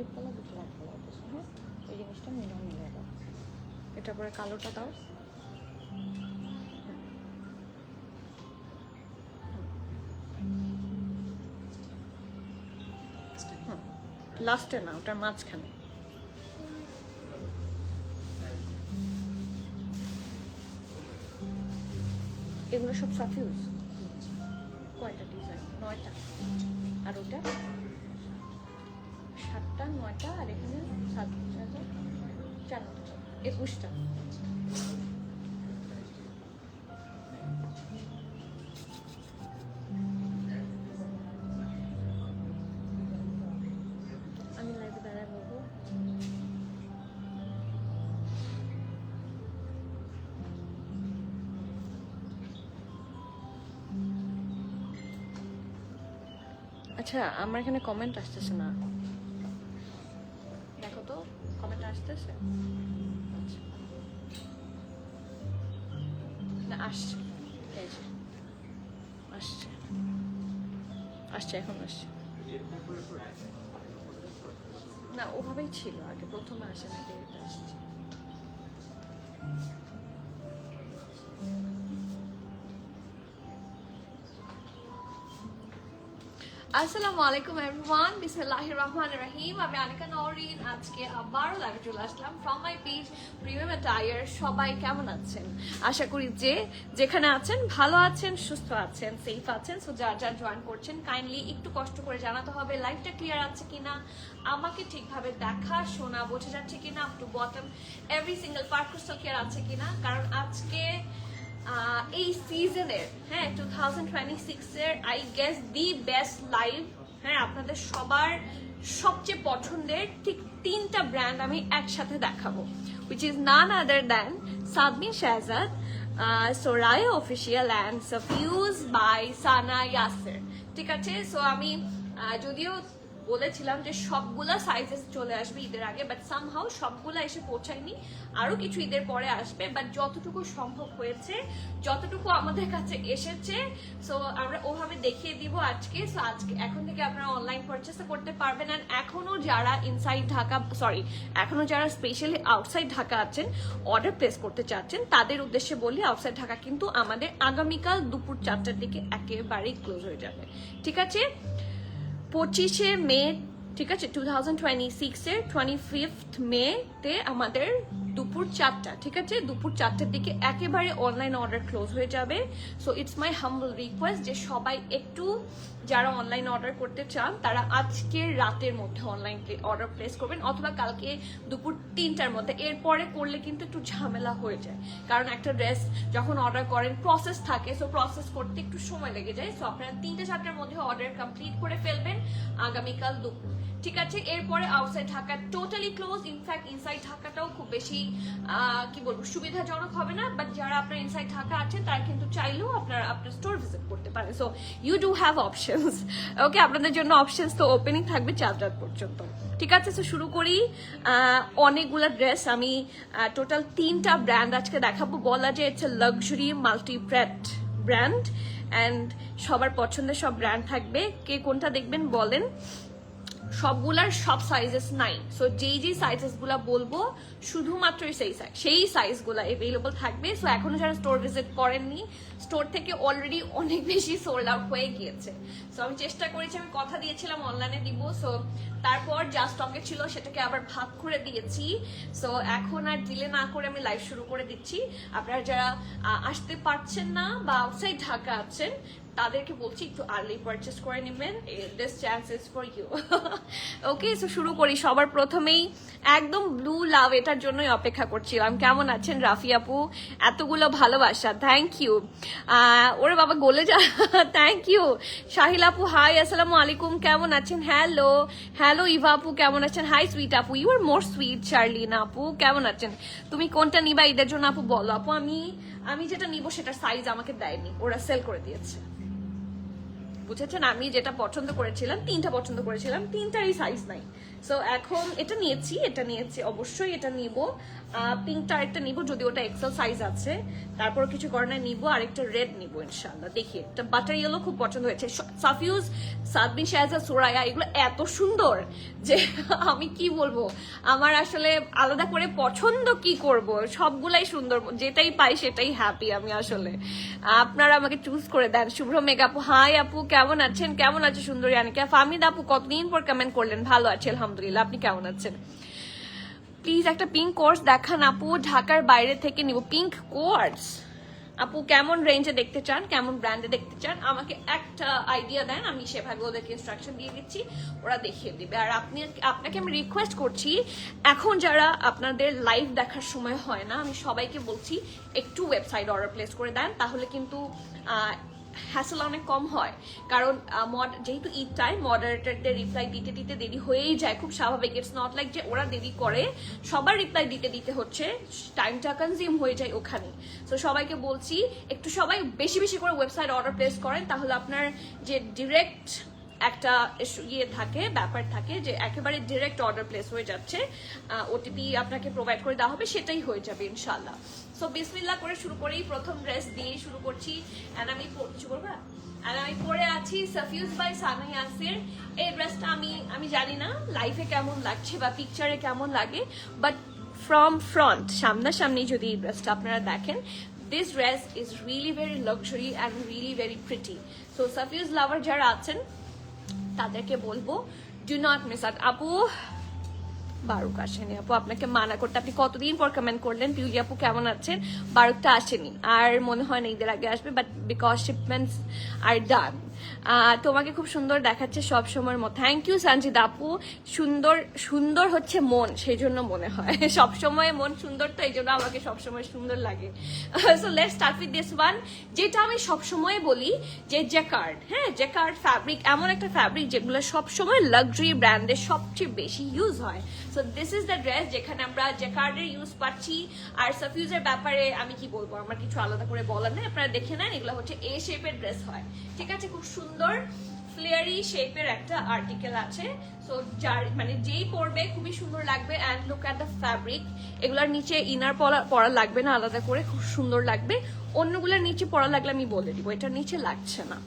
Deep colour দুটো light colour দিচ্ছি। হ্যাঁ, এই জিনিসটা মিলে দাও। এটা পরে কালোটা দাও। লাস্টে না, ওটার মাঝখানে। এগুলো সব সাফিউজ। কয়টা ডিজাইন? 9টা। আর ওটা 7টা, 9টা, আর এখানে 7টা, 4টা, 21টা। আমি লাইভে দাঁড়ায় বলবো। আচ্ছা, আমার এখানে কমেন্ট আসতেছে না, দেখো তো কমেন্ট আসতেছে। আচ্ছা, না আসছে, এই যে আসছে, আসছে, এখন আসছে। না, ওভাবেই ছিল আগে, প্রথমে আসে না, এটা আসছে। আসসালামু আলাইকুম এভরিওয়ান, বিসমিল্লাহির রহমানির রহিম। আমি আনিকা নওরিন, আজকে আবারও লাইভে চলে আসলাম from my page premium attire. সবাই কেমন আছেন? আশা করি যে যেখানে আছেন ভালো আছেন, সুস্থ আছেন, সেফ আছেন। সো যার যার জয়েন করছেন কাইন্ডলি একটু কষ্ট করে জানাতে হবে লাইভটা ক্লিয়ার আছে কিনা, আমাকে ঠিকভাবে দেখা শোনা বোঝা যাচ্ছে কিনা, up to bottom every single part crystal clear আছে কিনা। কারণ আজকে এই সিজনের, হ্যাঁ, 2026 এর I guess the best live, হ্যাঁ, আপনাদের সবার সবচেয়ে পছন্দের ঠিক 3টা ব্র্যান্ড আমি একসাথে দেখাবো, which is none other than Sadmin Shahzad, Soraya official and Safiuz by Sana Yaser. ঠিক আছে, সো আমি যদিও বলেছিলাম যে সবগুলা সাইজেস চলে আসবে ঈদের আগে, বাট সামহাউ সবগুলা এসে পৌঁছায়নি, আরো কিছু ঈদের পরে আসবে, বাট যতটুকু সম্ভব হয়েছে, যতটুকু আমাদের কাছে এসেছে, সো আমরা ওভাবে দেখিয়ে দিব আজকে। সো আজকে এখন থেকে আপনারা অনলাইন পারচেস করতে পারবেন। আর এখনো যারা ইনসাইড ঢাকা, সরি, এখনো যারা স্পেশালি আউটসাইড ঢাকা আছেন, অর্ডার প্লেস করতে চাচ্ছেন, তাদের উদ্দেশ্যে বলি আউটসাইড ঢাকা কিন্তু আমাদের আগামীকাল দুপুর 4টার দিকে একেবারেই ক্লোজ হয়ে যাবে। ঠিক আছে, 25শে মে, ঠিক আছে, 2026 এর 25th মে তে আমাদের দুপুর 4টা, ঠিক আছে, দুপুর 4টার দিকে একেবারে অনলাইন অর্ডার ক্লোজ হয়ে যাবে। So it's my humble request যে সবাই একটু, যারা অনলাইন অর্ডার করতে চান তারা আজকের রাতের মধ্যে অনলাইন অর্ডার প্লেস করবেন, অথবা কালকে দুপুর 3টার মধ্যে। এরপরে করলে কিন্তু একটু ঝামেলা হয়ে যায়, কারণ একটা ড্রেস যখন অর্ডার করেন প্রসেস থাকে, সো প্রসেস করতে একটু সময় লেগে যায়। সো আপনারা 3-4টার মধ্যে অর্ডার কমপ্লিট করে ফেলবেন আগামীকাল দুপুর, ঠিক আছে। এরপরে outside Dhaka totally close, in fact inside ঢাকাটাও খুব বেশি কি বলবো সুবিধাজনক হবে না, বাট যারা আপনার ইনসাইড ঢাকা আছেন তারা কিন্তু চাইলেও আপনারা আপনার স্টোর ভিজিট করতে পারেন। So you do have options, okay, আপনাদের জন্য অপশনস তো ওপেনিং থাকবে 4 রাত পর্যন্ত, ঠিক আছে। সো শুরু করি। অনেকগুলো ড্রেস আমি টোটাল 3টা ব্র্যান্ড আজকে দেখাবো। বলা যায় it's a luxury multi brand and সবার পছন্দের সব ব্র্যান্ড থাকবে। কে কোনটা দেখবেন বলেন। সবগুলার সব সাইজেস নাই, সো যেই সাইজেস গুলা বলবো শুধুমাত্র সেই সাইজগুলা এভেলেবল থাকবে। সো এখনো যারা স্টোর ভিজিট করেননি, স্টোর থেকে অলরেডি অনেক বেশি সোল্ড আউট হয়ে গিয়েছে। সো আমি চেষ্টা করেছি, আমি কথা দিয়েছিলাম অনলাইনে দিব, সো তারপর যা স্টকে ছিল সেটাকে আবার ভাগ করে দিয়েছি। সো এখন আর ডিলে না করে আমি লাইভ শুরু করে দিচ্ছি। আপনারা যারা আসতে পারছেন না বা আউটসাইড ঢাকা আছেন তাদেরকে বলছি একটু আর্লি পারচেস করে নেবেন, this chance is for you. Okay, so শুরু করি। সবার প্রথমেই একদম ব্লু লাভ, এটার জন্যই অপেক্ষা করছিলাম। কেমন আছেন রাফি আপু? এতগুলো ভালোবাসা, থ্যাংক ইউ। ওরে বাবা গলে যা, থ্যাংক ইউ। শাহিল আপু হাই, আসসালামু আলাইকুম, কেমন আছেন? হ্যালো হ্যালো ইভা আপু, কেমন আছেন? হাই সুইট আপু, you R more sweet. Sharlina আপু কেমন আছেন? তুমি কোনটা নিবা ঈদের জন্য আপু বলো। আপু আমি যেটা নিব সেটার সাইজ আমাকে দেয়নি, ওরা সেল করে দিয়েছে, বুঝেছেন। আমি যেটা পছন্দ করেছিলাম, 3টা পছন্দ করেছিলাম, 3টারই সাইজ নাই, সো এখন এটা নিয়েছি অবশ্যই এটা নিব। পিঙ্কটা আরেকটা নিব, যদি ওটা এক্সেল সাইজ আছে, তারপর কিছু করে না নিব, আরেকটা রেড নিব ইনশাআল্লাহ। দেখি একটা বাটার ইয়েলো খুব পছন্দ হয়েছে। সাফিউজ, সাদবিন, শাহজাদ, সুরাইয়া এগুলো এত সুন্দর যে আমি কি বলবো, আমার আসলে আলাদা করে পছন্দ কি করব, সবগুলাই সুন্দর, যেটাই পাই সেটাই হ্যাপি আমি আসলে। আপনারা আমাকে চুজ করে দেন। শুভ্র মেঘ আপু, হাই আপু, কেমন আছেন? কেমন আছে সুন্দরী আনিকা? ফাহমিদ আপু, কতদিন পর কমেন্ট করলেন? ভালো আছে আলহামদুলিল্লাহ, আপনি কেমন আছেন? প্লিজ একটা পিঙ্ক কোর্স দেখান আপু, ঢাকার বাইরে থেকে নিব। পিঙ্ক কোর্স আপু কেমন রেঞ্জে দেখতে চান, কেমন ব্র্যান্ডে দেখতে চান, আমাকে একটা আইডিয়া দেন, আমি সেভাবে ওদেরকে ইনস্ট্রাকশন দিয়ে দিচ্ছি, ওরা দেখিয়ে দিবে। আর আপনাকে আমি রিকোয়েস্ট করছি, এখন যারা আপনাদের লাইভ দেখার সময় হয় না, আমি সবাইকে বলছি একটু ওয়েবসাইট অর্ডার প্লেস করে দেন, তাহলে কিন্তু হ্যাসেল অনেক কম হয়। কারণ যেহেতু ঈদ টাইম, মডারেটরদের রিপ্লাই দিতে দিতে দেরি হয়েই যায়, খুব স্বাভাবিক। ইটস নট লাইক যে ওরা দেরি করে, সবার রিপ্লাই দিতে দিতে হচ্ছে টাইমটা কনজিউম হয়ে যায় ওখানে। তো সবাইকে বলছি একটু সবাই বেশি বেশি করে ওয়েবসাইট অর্ডার প্লেস করেন, তাহলে আপনার যে ডিরেক্ট একটা থাকে, ব্যাপার থাকে যে একেবারে ডিরেক্ট অর্ডার প্লেস হয়ে যাচ্ছে, ওটিপি আপনাকে প্রোভাইড করে দেওয়া হবে, সেটাই হয়ে যাবে ইনশাল্লাহ। সো বিসমিল্লাহ করে শুরু করেই প্রথম ড্রেস দিয়ে শুরু করছি। এন্ড আমি কিছু বলবো, আর আমি পরে আছি সাফিউজ বাই সানা ইয়াসির। এই ড্রেসটা আমি জানি না লাইফে কেমন লাগছে বা পিকচারে কেমন লাগে, বাট ফ্রম ফ্রন্ট, সামনাসামনি যদি এই ড্রেসটা আপনারা দেখেন, this dress is really very luxury and really very pretty. So সাফিউজ লাভার যারা আছেন তাদেরকে বলবো, ডু নট মিস আউট। আপু বারুক আসেনি আপু, আপনাকে মানা করতে, আপনি কতদিন পর কমেন্ট করলেন। পিউলি আপু কেমন আছেন? বারুকটা আসেনি, আর মনে হয় না ঈদের আগে আসবে, বাট বিকজ শিপমেন্টস আর ডান। তোমাকে খুব সুন্দর দেখাচ্ছে সব সময়ের মতো। থ্যাংক ইউ সঞ্জিত আপু। সুন্দর হচ্ছে মন, সেই জন্য মনে হয় সবসময় মন সুন্দর, তো এই জন্য আমাকে সবসময় সুন্দর লাগে। So let's start with this one, যেটা আমি সবসময় বলি যে জ্যাকার্ড। হ্যাঁ, জ্যাকার্ড ফ্যাব্রিক এমন একটা ফ্যাব্রিক যেগুলো সবসময় লাক্সারি ব্র্যান্ডে সবচেয়ে বেশি ইউজ হয়। So this is the dress যেখানে আমরা জ্যাকার্ডের ইউজ পাচ্ছি। আর সাফিউজের ব্যাপারে আমি কি বলবো, আমার কিছু আলাদা করে বলার নেই, আপনারা দেখে নেন। এগুলো হচ্ছে এ শেপের ড্রেস হয়, ঠিক আছে? খুব সুন্দর ফ্লেয়ারি শেপের একটা আর্টিকেল আছে। সো যার যেই পরবে খুবই সুন্দর লাগবে। And look at the fabric. এগুলোর নিচে ইনার পরা লাগবে না আলাদা করে, খুব সুন্দর লাগবে। অন্যগুলোর নিচে পরা লাগলে আমি বলে দিব, এটার নিচে লাগছে না।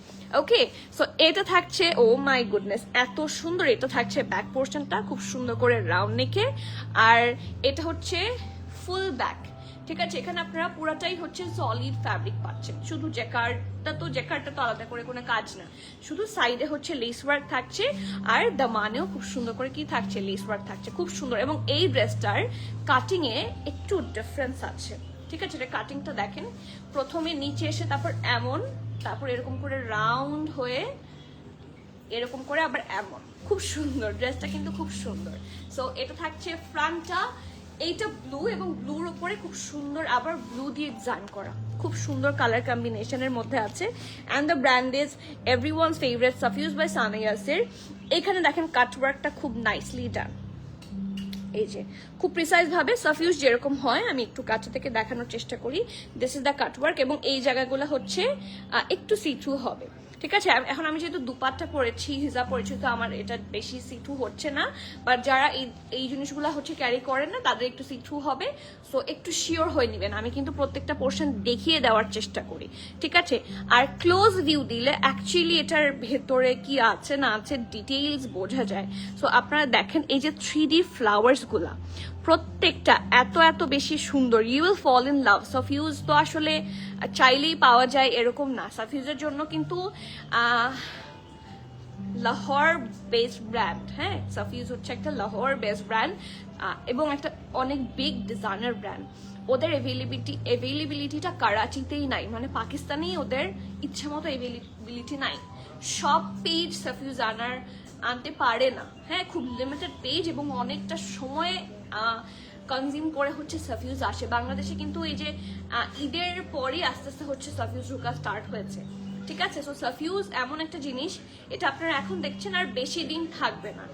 ওকে, সো এটা থাকছে, ও মাই গুডনেস এত সুন্দর, এটা থাকছে ব্যাক পোর্শনটা খুব সুন্দর করে রাউন্ড নেকে, আর এটা হচ্ছে ফুল ব্যাক, ঠিক আছে? এখানে আপনারা পুরাটাই হচ্ছে সলিড ফ্যাব্রিক পাচ্ছেন। শুধু জ্যাকার্ডটা তো আলাদা করে কোনো কাজ না, শুধু সাইডে হচ্ছে লেস ওয়ার্ক থাকছে, আর দামানেও খুব সুন্দর করে কি থাকছে, লেস ওয়ার্ক থাকছে, খুব সুন্দর। এবং এই ড্রেসটার কাটিং এ একটু ডিফারেন্স আছে, ঠিক আছে? এটা কাটিংটা দেখেন, প্রথমে নিচে এসে তারপর এমন, তারপর এরকম করে রাউন্ড হয়ে এরকম করে আবার এমন, খুব সুন্দর ড্রেসটা, কিন্তু খুব সুন্দর। সো এটা থাকছে ফ্রন্টটা, এইটা ব্লু এবং ব্লুর উপরে খুব সুন্দর আবার ব্লু দিয়ে ডিজাইন করা, খুব সুন্দর কালার কম্বিনেশনের মধ্যে আছে। And the brand is everyone's favourite Safiuz by Sana Yasir. এখানে দেখেন কাটওয়ার্কটা খুব নাইসলি ডান, এই যে খুব প্রিসাইজ ভাবে সাফিউজ যেরকম হয়, আমি একটু কাছে থেকে দেখানোর চেষ্টা করি। দিস ইজ দ্য কাটওয়ার্ক, এবং এই জায়গাগুলো হচ্ছে একটু সিথ্রু হবে, ঠিক আছে? এখন আমি যেহেতু দুপাট্টা পরেছি, হিজাব পরেছি, তো আমার এটা বেশি সিথ্রু হচ্ছে না, বাট যারা এই জিনিসগুলো হচ্ছে ক্যারি করেন না, তাদের একটু সিথ্রু হবে। সো একটু শিওর হয়ে নেবেন, আমি কিন্তু প্রত্যেকটা পোর্শন দেখিয়ে দেওয়ার চেষ্টা করি, ঠিক আছে? আর ক্লোজ ভিউ দিলে অ্যাকচুয়ালি এটার ভেতরে কি আছে না আছে ডিটেইলস বোঝা যায়। সো আপনারা দেখেন এই যে 3D ফ্লাওয়ার্স গুলা, প্রত্যেকটা এত বেশি সুন্দর। You will fall in love. Safiuz তো আসলে চাইলেই পাওয়া যায় এরকম না, সাফিউজের জন্য কিন্তু লাহোর বেসড ব্র্যান্ড। হ্যাঁ, সাফিউজ হচ্ছে একটা লাহোর বেসড ব্র্যান্ড এবং একটা অনেক বিগ ডিজাইনার ব্র্যান্ড। ওদের অ্যাভেলেবিলিটিটা করাচিতেই নাই, পাকিস্তানেই ওদের ইচ্ছা মতো অ্যাভেলেবিলিটি নাই। সব পেজ সাফিউজ আনতে পারে না। হ্যাঁ, খুব লিমিটেড পেজ এবং অনেকটা সময় কনজিউম করে হচ্ছে সাফিউজ আসে বাংলাদেশে। কিন্তু এই যে ঈদের পরে আস্তে আস্তে হচ্ছে সাফিউজ ঢোকা স্টার্ট হয়েছে, ঠিক আছে? সো সাফিউজ এমন একটা জিনিস, এটা আপনারা এখন দেখছেন আর বেশি দিন থাকবে না,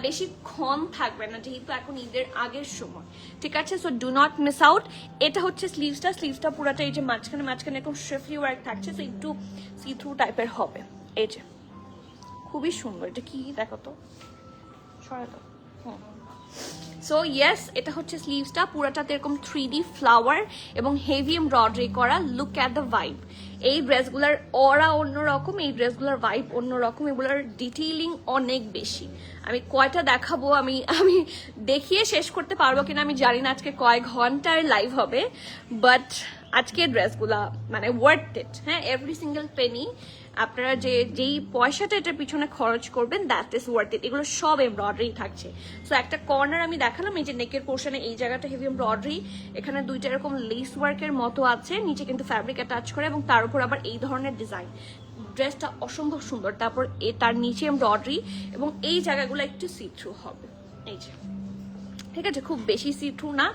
বেশিক্ষণ থাকবে না, যেহেতু এখন ঈদের আগের সময়, ঠিক আছে? So do not miss out. এটা হচ্ছে স্লিভসটা পুরাটা এই যে মাঝখানে এরকম শেফলি ওয়ার্ক থাকছে, সো একটু সি থ্রু টাইপের হবে। এই যে খুবই সুন্দর, এটা কি দেখো তো, সরা দাও। সো ইয়েস, এটা হচ্ছে স্লিভসটা, পুরাটাতে এরকম 3D ফ্লাওয়ার এবং হেভি এমব্রয়ডারি করা। Look at the vibe. এই ড্রেসগুলোর অরা অন্যরকম, এই ড্রেসগুলোর ভাইব অন্যরকম, এগুলোর ডিটেইলিং অনেক বেশি। আমি কয়টা দেখাবো, আমি দেখিয়ে শেষ করতে পারবো কিনা আমি জানি না, আজকে কয়েক ঘন্টার লাইভ হবে, বাট আজকের ড্রেসগুলা মানে ওয়ার্থ ইট। হ্যাঁ, এভরি সিঙ্গেল পেনি আপনারা যেই পয়সাটা এটার পিছনে খরচ করবেন, দ্যাট ইজ ওয়ার্থ ইট। এগুলো সব এমব্রয়ডারি থাকছে। সো একটা কর্নার আমি দেখালাম, এই যে নেকের পোর্শনে এই জায়গাটা হেভি এমব্রয়ডারি, এখানে দুইটা এরকম লেস ওয়ার্কের মতো আছে, নিচে কিন্তু ফ্যাব্রিক অ্যাটাচ করে এবং তার উপর আবার এই ধরনের ডিজাইন। ড্রেসটা অসম্ভব সুন্দর। তারপর তার নিচে এমব্রয়ডারি এবং এই জায়গাগুলো একটু সি থ্রু হবে, এই যে, ঠিক আছে, খুব বেশি সি থ্রু না,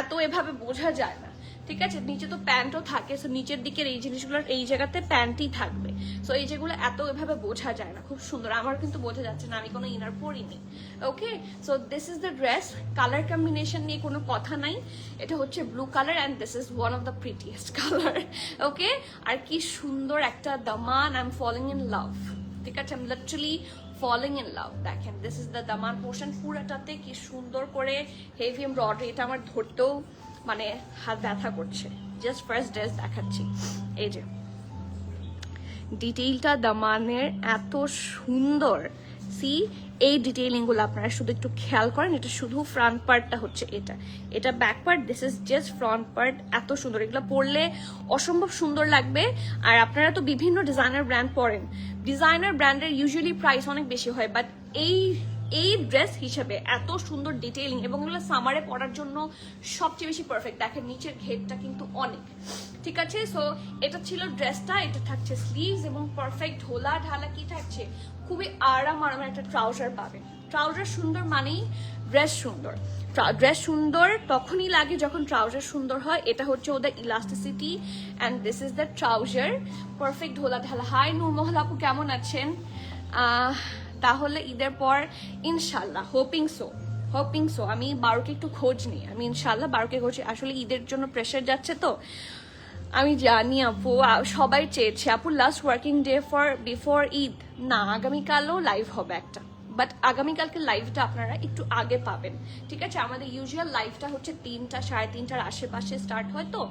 এত এভাবে বোঝা যায় না, ঠিক আছে। নিচে তো প্যান্টও থাকে, সো নিচের দিকের এই জিনিসগুলোর এই জায়গাতে প্যান্টই থাকবে, সো এই যেগুলো এত এভাবে বোঝা যায় না, খুব সুন্দর। আমার কিন্তু বোঝা যাচ্ছে না, আমি কোনো ইনার পরিনি। Okay, so this is the dress. Colour combination নিয়ে কোনো কথা নাই, এটা হচ্ছে blue colour and this is one of the prettiest colour. Okay, আর কি সুন্দর একটা দামান, I am falling in love, ঠিক আছে, I am literally falling in love. দেখেন, দিস ইজ দ্য দামান পোর্শন, পুরাটাতে কি সুন্দর করে হেভি এমব্রয়ডারি। এটা আমার ধরতেও মানে হাত ব্যথা করছে। জাস্ট ফার্স্ট ড্রেস দেখাচ্ছি, এই যে ডিটেইলটা দামানের এত সুন্দর। সি, এই ডিটেইলিং গুলো আপনারা শুধু একটু খেয়াল করেন। এটা শুধু ফ্রন্ট পার্টটা হচ্ছে এটা back part, this is just front part. এত সুন্দর, এগুলো পরলে অসম্ভব সুন্দর লাগবে। আর আপনারা তো বিভিন্ন ডিজাইনার ব্র্যান্ড পরেন, ডিজাইনার ব্র্যান্ডের ইউজুয়ালি প্রাইস অনেক বেশি হয়, বাট এই ড্রেস হিসেবে এত সুন্দর ডিটেইলিং, এবং এগুলো সামারে পরার জন্য সবচেয়ে বেশি পারফেক্ট। দেখেন নিচের ঘেরটা কিন্তু অনেক, ঠিক আছে। সো এটা ছিল ড্রেসটা, এটা থাকছে স্লিভস এবং পারফেক্ট ঢোলা ঢালা কি থাকছে, খুবই আরামের একটা ট্রাউজার পাবেন। ট্রাউজার সুন্দর মানেই ড্রেস সুন্দর। ড্রেস সুন্দর তখনই লাগে যখন ট্রাউজার সুন্দর হয়। এটা হচ্ছে ওদের elasticity and this is the trouser, perfect ঢোলা ঢালা। হাই নূরমহল আপু, কেমন আছেন? তাহলে ঈদের পর ইনশাল্লাহ, হোপিং সো আমি বারোকে একটু খোঁজ নিই, আমি ইনশাল্লাহ বারোকে খোঁজ। আসলে ঈদের জন্য প্রেশার যাচ্ছে তো, আমি জানি আপু, সবাই চেয়েছে আপু last working day for before Eid. না, আগামীকালও লাইভ হবে একটা, বাট আগামীকালকে লাইভটা আপনারা একটু আগে পাবেন, ঠিক আছে। আমাদের ইউজুয়াল লাইভটা হচ্ছে 3টা 3:30টার আশেপাশে স্টার্ট হয় তো,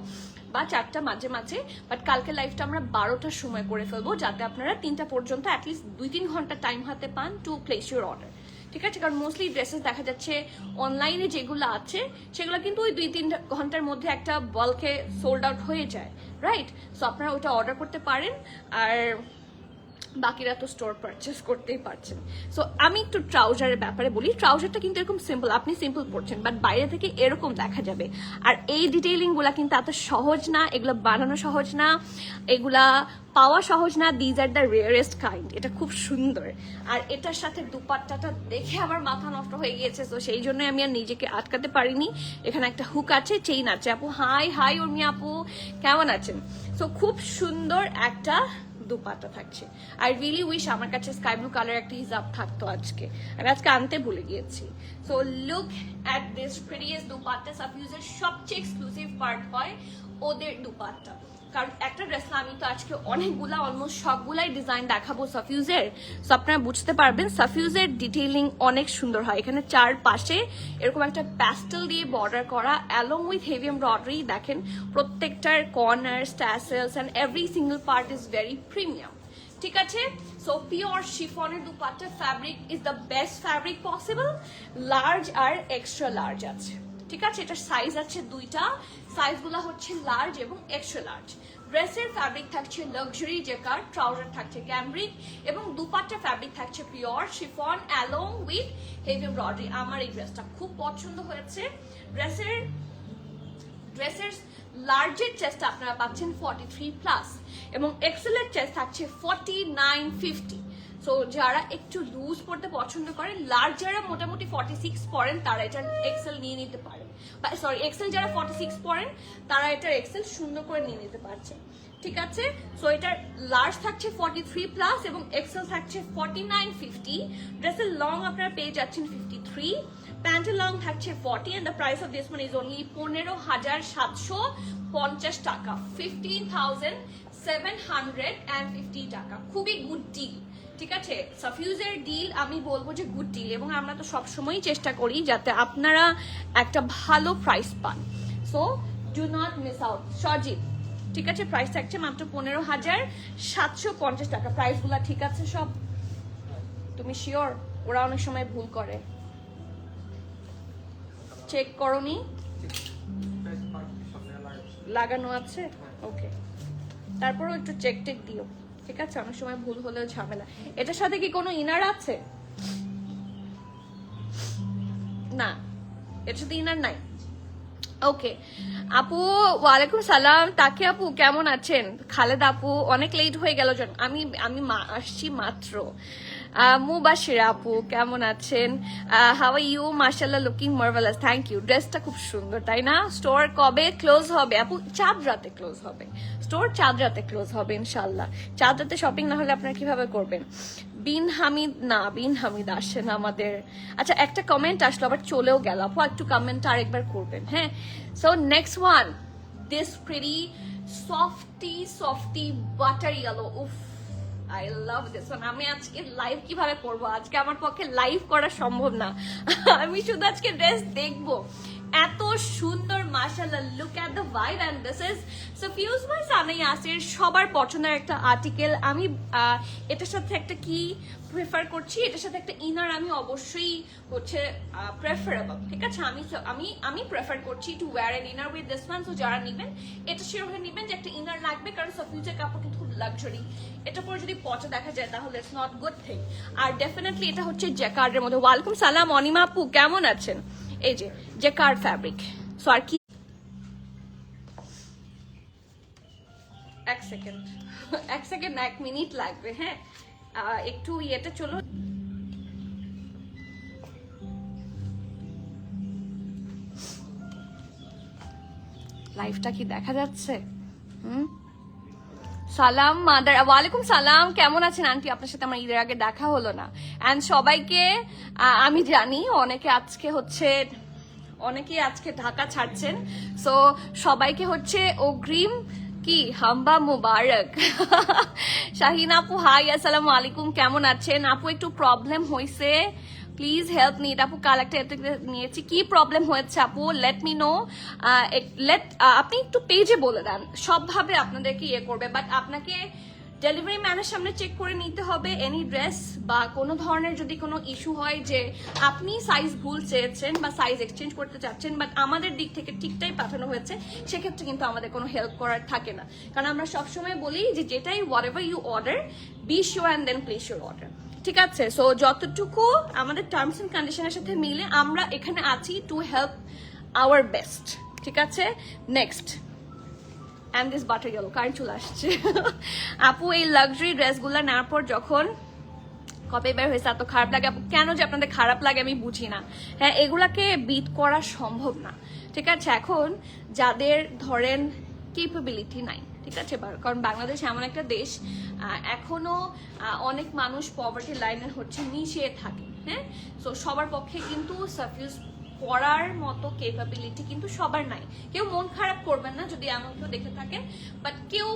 বা 4টা মাঝে মাঝে, বাট কালকে লাইভটা আমরা 12টার সময় করে ফেলবো, যাতে আপনারা 3টা পর্যন্ত অ্যাটলিস্ট 2-3 ঘন্টা টাইম হাতে পান টু প্লেস ইউর অর্ডার, ঠিক আছে। কারণ মোস্টলি ড্রেসেস দেখা যাচ্ছে অনলাইনে যেগুলো আছে সেগুলো কিন্তু ওই 2-3 ঘন্টার মধ্যে একটা বলকে সোল্ড আউট হয়ে যায়, রাইট। সো আপনারা ওইটা অর্ডার করতে পারেন, আর বাকিরা তো স্টোর পারচেস করতেই পারছেন। সো আমি একটু ট্রাউজারের ব্যাপারে বলি। ট্রাউজারটা কিন্তু এরকম সিম্পল, আপনি সিম্পল পরছেন, বাট বাইরে থেকে এরকম দেখা যাবে। আর এই ডিটেইলিং গুলা কিন্তু এত সহজ না, এগুলো বানানো সহজ না, এগুলা পাওয়া সহজ না। These are the rarest kind. এটা খুব সুন্দর, আর এটার সাথে দুপাট্টাটা দেখে আমার মাথা নষ্ট হয়ে গিয়েছে, তো সেই জন্য আমি আর নিজেকে আটকাতে পারিনি। এখানে একটা হুক আছে, চেইন আছে। আপু হাই উর্মি আপু, কেমন আছেন? সো খুব সুন্দর একটা দুপাট্টা থাকছে। আই রিয়েলি উইশ আমার কাছে স্কাই ব্লু কালার একটা হিজাব থাকতো, আমি আজকে আনতে ভুলে গিয়েছি। So look at this prettiest dupatta. সাফিউজের সবচেয়ে এক্সক্লুসিভ পার্ট হয় ওদের দুপাট্টা, কারণ একটা ড্রেস না, আমি তো আজকে অনেকগুলা অলমোস্ট সবগুলাই ডিজাইন দেখাবো সাফিউজের, সো আপনারা বুঝতে পারবেন সাফিউজের ডিটেইলিং অনেক সুন্দর হয়। এখানে চারপাশে এরকম একটা প্যাস্টেল দিয়ে বর্ডার করা, অ্যালং উইথ হেভি এমব্রয়ডারি। দেখেন প্রত্যেকটার corner, tassels and every single part is very premium, ঠিক আছে। সো পিওর শিফনের dupatta, fabric is the best fabric possible. Large আর এক্সট্রা লার্জ আছে, ঠিক আছে। এটার সাইজ আছে 2টা, সাইজগুলো হচ্ছে লার্জ এবং এক্সট্রা লার্জ। ড্রেসের ফ্যাব্রিক থাকছে লাক্সারি জেকার্ড, ট্রাউজার থাকছে ক্যামব্রিক এবং দুপাট্টা ফ্যাব্রিক থাকছে pure chiffon along with heavy embroidery. আমার এই ড্রেসটা খুব পছন্দ হয়েছে। ড্রেসের লার্জের চেস্ট আপনারা পাচ্ছেন 43+ এবং এক্সেলের চেস্ট থাকছে 49-50। সো যারা একটু লুজ পড়তে পছন্দ করেন, লার্জ যারা মোটামুটি 46 পরেন, তারা এটা এক্সেল নিয়ে নিতে পারেন, সরি এক্সেল যারা 46 পরেন তারা এটার এক্সেল সুন্দর করে নিয়ে নিতে পারছেন, ঠিক আছে। সো এটার লার্জ থাকছে 43+ এবং এক্সেল থাকছে 49-50। ড্রেসের লং আপনারা পেয়ে যাচ্ছেন 53, প্যান্টের লং থাকছে 40 and the price of this one is only 15,750 টাকা, 15,750 টাকা। খুবই গুড ডিল, ঠিক আছে, সাফিউজের ডিল আমি বলবো যে গুড ডিল, এবং আমরা তো সবসময়ই চেষ্টা করি যাতে আপনারা একটা ভালো প্রাইস পান। So do not miss out. Sajib, ঠিক আছে, প্রাইস থাকছে মাত্র 15,750 টাকা। প্রাইসগুলো ঠিক আছে সব? তুমি শিওর? ওরা অনেক সময় ভুল করে, চেক করনি? লাগানো আছে, ওকে, তারপরও একটু চেক টেক দিও, ঠিক আছে? অনেক সময় ভুল হলেও ঝামেলা। এটার সাথে কি কোনো ইনার আছে? না, এটার সাথে ইনার নাই। ওকে আপু, ওয়ালাইকুম সালাম। তাকে আপু কেমন আছেন? খালেদ আপু, অনেক লেট হয়ে গেল, আমি আসছি মাত্র। মুবাশিরা আপু কেমন আছেন? How are you? মাশাআল্লাহ, লুকিং মার্ভেলাস। Thank you. ড্রেসটা খুব সুন্দর, তাই না? স্টোর কবে ক্লোজ হবে আপু? চাঁদ রাতে ক্লোজ হবে স্টোর, চাঁদ রাতে ক্লোজ হবে ইনশাল্লাহ। চাঁদ রাতে শপিং না হলে আপনারা কিভাবে করবেন? বিন হামিদ, না বিন হামিদ আসেন আমাদের। আচ্ছা, একটা কমেন্ট আসলো আবার চলেও গেল আপু, একটু কমেন্ট আরেকবার করবেন, হ্যাঁ? So next one, this pretty softy butter yellow. উফ, I love this one. আমি আজকে লাইভ কিভাবে করব? আজকে আমার পক্ষে লাইভ করা সম্ভব না। আমি শুধু আজকে ড্রেস দেখবো। এত সুন্দর, মাশাআল্লাহ, look at the vibe. And this is Safiuz by Sana Yasir, সবার পছন্দের একটা আর্টিকেল। আমি এটার সাথে একটা কি প্রেফার করছি, এটার সাথে একটা ইনার আমি অবশ্যই হচ্ছে প্রেফারেবল, ঠিক আছে? আমি প্রেফার করছি two wire N inner with this one. So যারা নেবেন এটা সেরকম নেবেন যে একটা ইনার লাগবে, কারণ সাফিউজের কাপড় কিন্তু খুব লাক্সারি। এটা পরে যদি পচা দেখা যায় তাহলে ইটস নট গুড থিং। আর ডেফিনেটলি এটা হচ্ছে জ্যাকার্ডের মধ্যে। ওয়ালাইকুম সালাম অনিমা আপু, কেমন আছেন? এই যে জ্যাকার্ড ফ্যাব্রিক। সো আর কি, এক সেকেন্ড না, 1 মিনিট লাগবে, হ্যাঁ? একটু ইয়েতে চলো। লাইভটা কি দেখা যাচ্ছে? সালাম মাদার, ওয়ালাইকুম সালাম, কেমন আছেন আন্টি? আপনার সাথে আমার ঈদের আগে দেখা হলো না। এন্ড সবাইকে আমি জানি অনেকে আজকে ঢাকা ছাড়ছেন, সো সবাইকে হচ্ছে অগ্রিম কি হাম্বা মুবারক। শাহিন আপু, হাই, আসসালামু আলাইকুম, কেমন আছেন আপু? একটু প্রবলেম হয়েছে, প্লিজ হেল্প নিড আপু। কাল একটা নিয়েছি, কি প্রবলেম হয়েছে আপু? Let me no. আপনি একটু পেজে বলে দেন, সবভাবে আপনাদেরকে ইয়ে করবে, বাট আপনাকে ডেলিভারি ম্যানের সামনে চেক করে নিতে হবে এনি ড্রেস, বা কোনো ধরনের যদি কোনো ইস্যু হয় যে আপনি সাইজ ভুল চেয়েছেন বা সাইজ এক্সচেঞ্জ করতে চাচ্ছেন, বাট আমাদের দিক থেকে ঠিকটাই পাঠানো হয়েছে, সেক্ষেত্রে কিন্তু আমাদের কোনো হেল্প করার থাকে না। কারণ আমরা সবসময় বলি যে যেটাই whatever you order, be sure and then place your order, ঠিক আছে? সো যতটুকু আমাদের টার্মস এন্ড কন্ডিশনের সাথে মিলে আমরা এখানে আছি টু হেল্প আওয়ার বেস্ট, ঠিক আছে? Next, and this butter yellow, current চলে আসছে। আপু, এই লাক্সারি ড্রেসগুলো নেওয়ার পর যখন কবে বের হয়েছে এত খারাপ লাগে আপু? কেন যে আপনাদের খারাপ লাগে আমি বুঝি না। হ্যাঁ, এগুলাকে বিট করা সম্ভব না, ঠিক আছে? এখন যাদের ধরেন কেপেবিলিটি নাই, ঠিক আছে, কারণ বাংলাদেশ এমন একটা দেশ এখনো অনেক মানুষ পভার্টি লাইনের হচ্ছে নিচে থাকে, হ্যাঁ? সো সবার পক্ষে কিন্তু সাফিউজ পড়ার মতো কেপাবিলিটি কিন্তু সবার নাই। কেউ মন খারাপ করবেন না যদি এমন কেউ দেখে থাকেন, বাট কেউ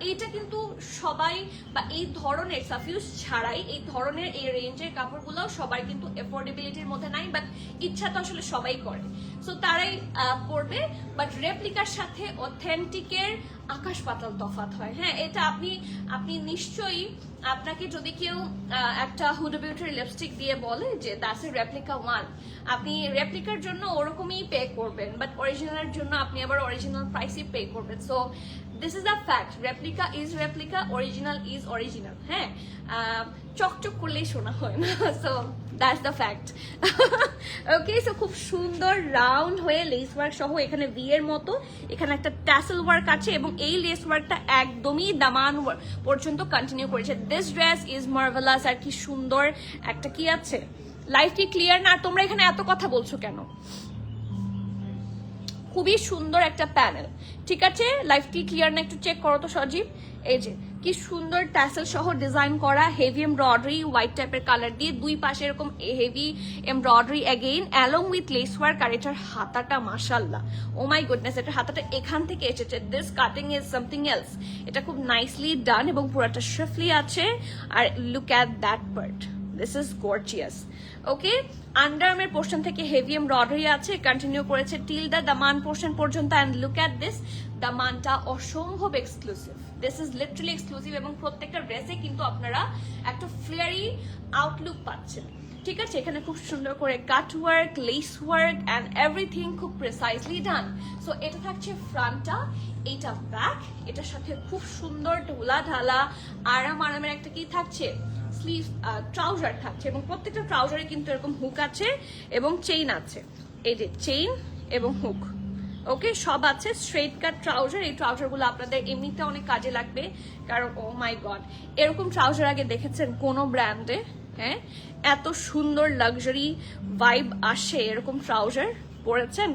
এইটা কিন্তু সবাই, বা এই ধরনের সাফিউজ ছাড়াই এই ধরনের এই রেঞ্জের কাপড়গুলো সবাই কিন্তু এফোর্ডেবিলিটির মধ্যে নাই, বাট ইচ্ছা তো আসলে সবাই করে, সো তারাই পরবে। বাট রেপ্লিকার সাথে অথেন্টিকের আকাশ পাতাল তফাৎ হয়, হ্যাঁ? এটা আপনি নিশ্চয়ই, আপনাকে যদি কেউ একটা হুডা বিউটির লিপস্টিক দিয়ে বলে যে দ্যাটস এ রেপ্লিকা ওয়ান, আপনি রেপ্লিকার জন্য ওরকমই পে করবেন, বাট অরিজিনালের জন্য আপনি আবার অরিজিনাল প্রাইসই পে করবেন। So this is a fact, replica is replica, original is original, হ্যাঁ? চকচক করলেই শোনা হয় না, so that's the fact. Okay, so খুব সুন্দর রাউন্ড হয়ে লেস ওয়ার্ক সহ, এখানে ভি এর মতো, এখানে একটা ট্যাসেল ওয়ার্ক আছে, এবং এই লেস ওয়ার্কটা একদমই দামান পর্যন্ত কন্টিনিউ করেছে। This dress is marvellous. আর কি সুন্দর একটা কি আছে, লাইফ কি ক্লিয়ার না? তোমরা এখানে এত কথা বলছো কেন? খুবই সুন্দর একটা প্যানেল, ঠিক আছে? লাইফটি ক্লিয়ার না একটু চেক করো তো সজীব। এই যে কি সুন্দর ট্যাসেল সহ ডিজাইন করা, হেভি এমব্রয়ডারি হোয়াইট টাইপের কালার দিয়ে, দুই পাশে এরকম heavy embroidery again along with lace work. আর এটার হাতাটা মাশাআল্লাহ, ও মাই গুডনেস, এটার হাতাটা এখান থেকে এসেছে। This cutting is something else. এটা খুব নাইসলি ডান এবং পুরোটা শিফলি আছে। আর look at that part, this is gorgeous. Okay, আন্ডারআর্মের পোর্শন থেকে হেভি এমব্রয়ডারি আছে, কন্টিনিউ করেছে টিল দ্য দামান পোর্শন পর্যন্ত। অ্যান্ড লুক অ্যাট দিস, দামানটা অসম্ভব exclusive, this is literally exclusive. এবং প্রত্যেকটা ড্রেসে কিন্তু আপনারা একটা ফ্লেয়ারি আউটলুক পাচ্ছেন, ঠিক আছে? এখানে খুব সুন্দর করে কাট work, less work and everything খুব প্রিসাইজলি ডান। সো এটা থাকছে ফ্রন্টটা, এইটা ব্যাক। এটার সাথে খুব সুন্দর ঢোলা ঢালা আরামের একটা কি থাকছে, স্লিভ ট্রাউজার থাকছে। এবং প্রত্যেকটা ট্রাউজারে কিন্তু এরকম হুক আছে এবং চেইন আছে, এই যে চেইন এবং হুক। ওকে, সব আছে। স্ট্রেট কাট ট্রাউজার, এই ট্রাউজারগুলো আপনাদের এমনিতে অনেক কাজে লাগবে, কারণ ও মাই গড, এরকম ট্রাউজার আগে দেখেছেন কোন ব্র্যান্ডে? হ্যাঁ, এত সুন্দর লাক্সারি ভাইব আসে এরকম ট্রাউজার পরেছেন?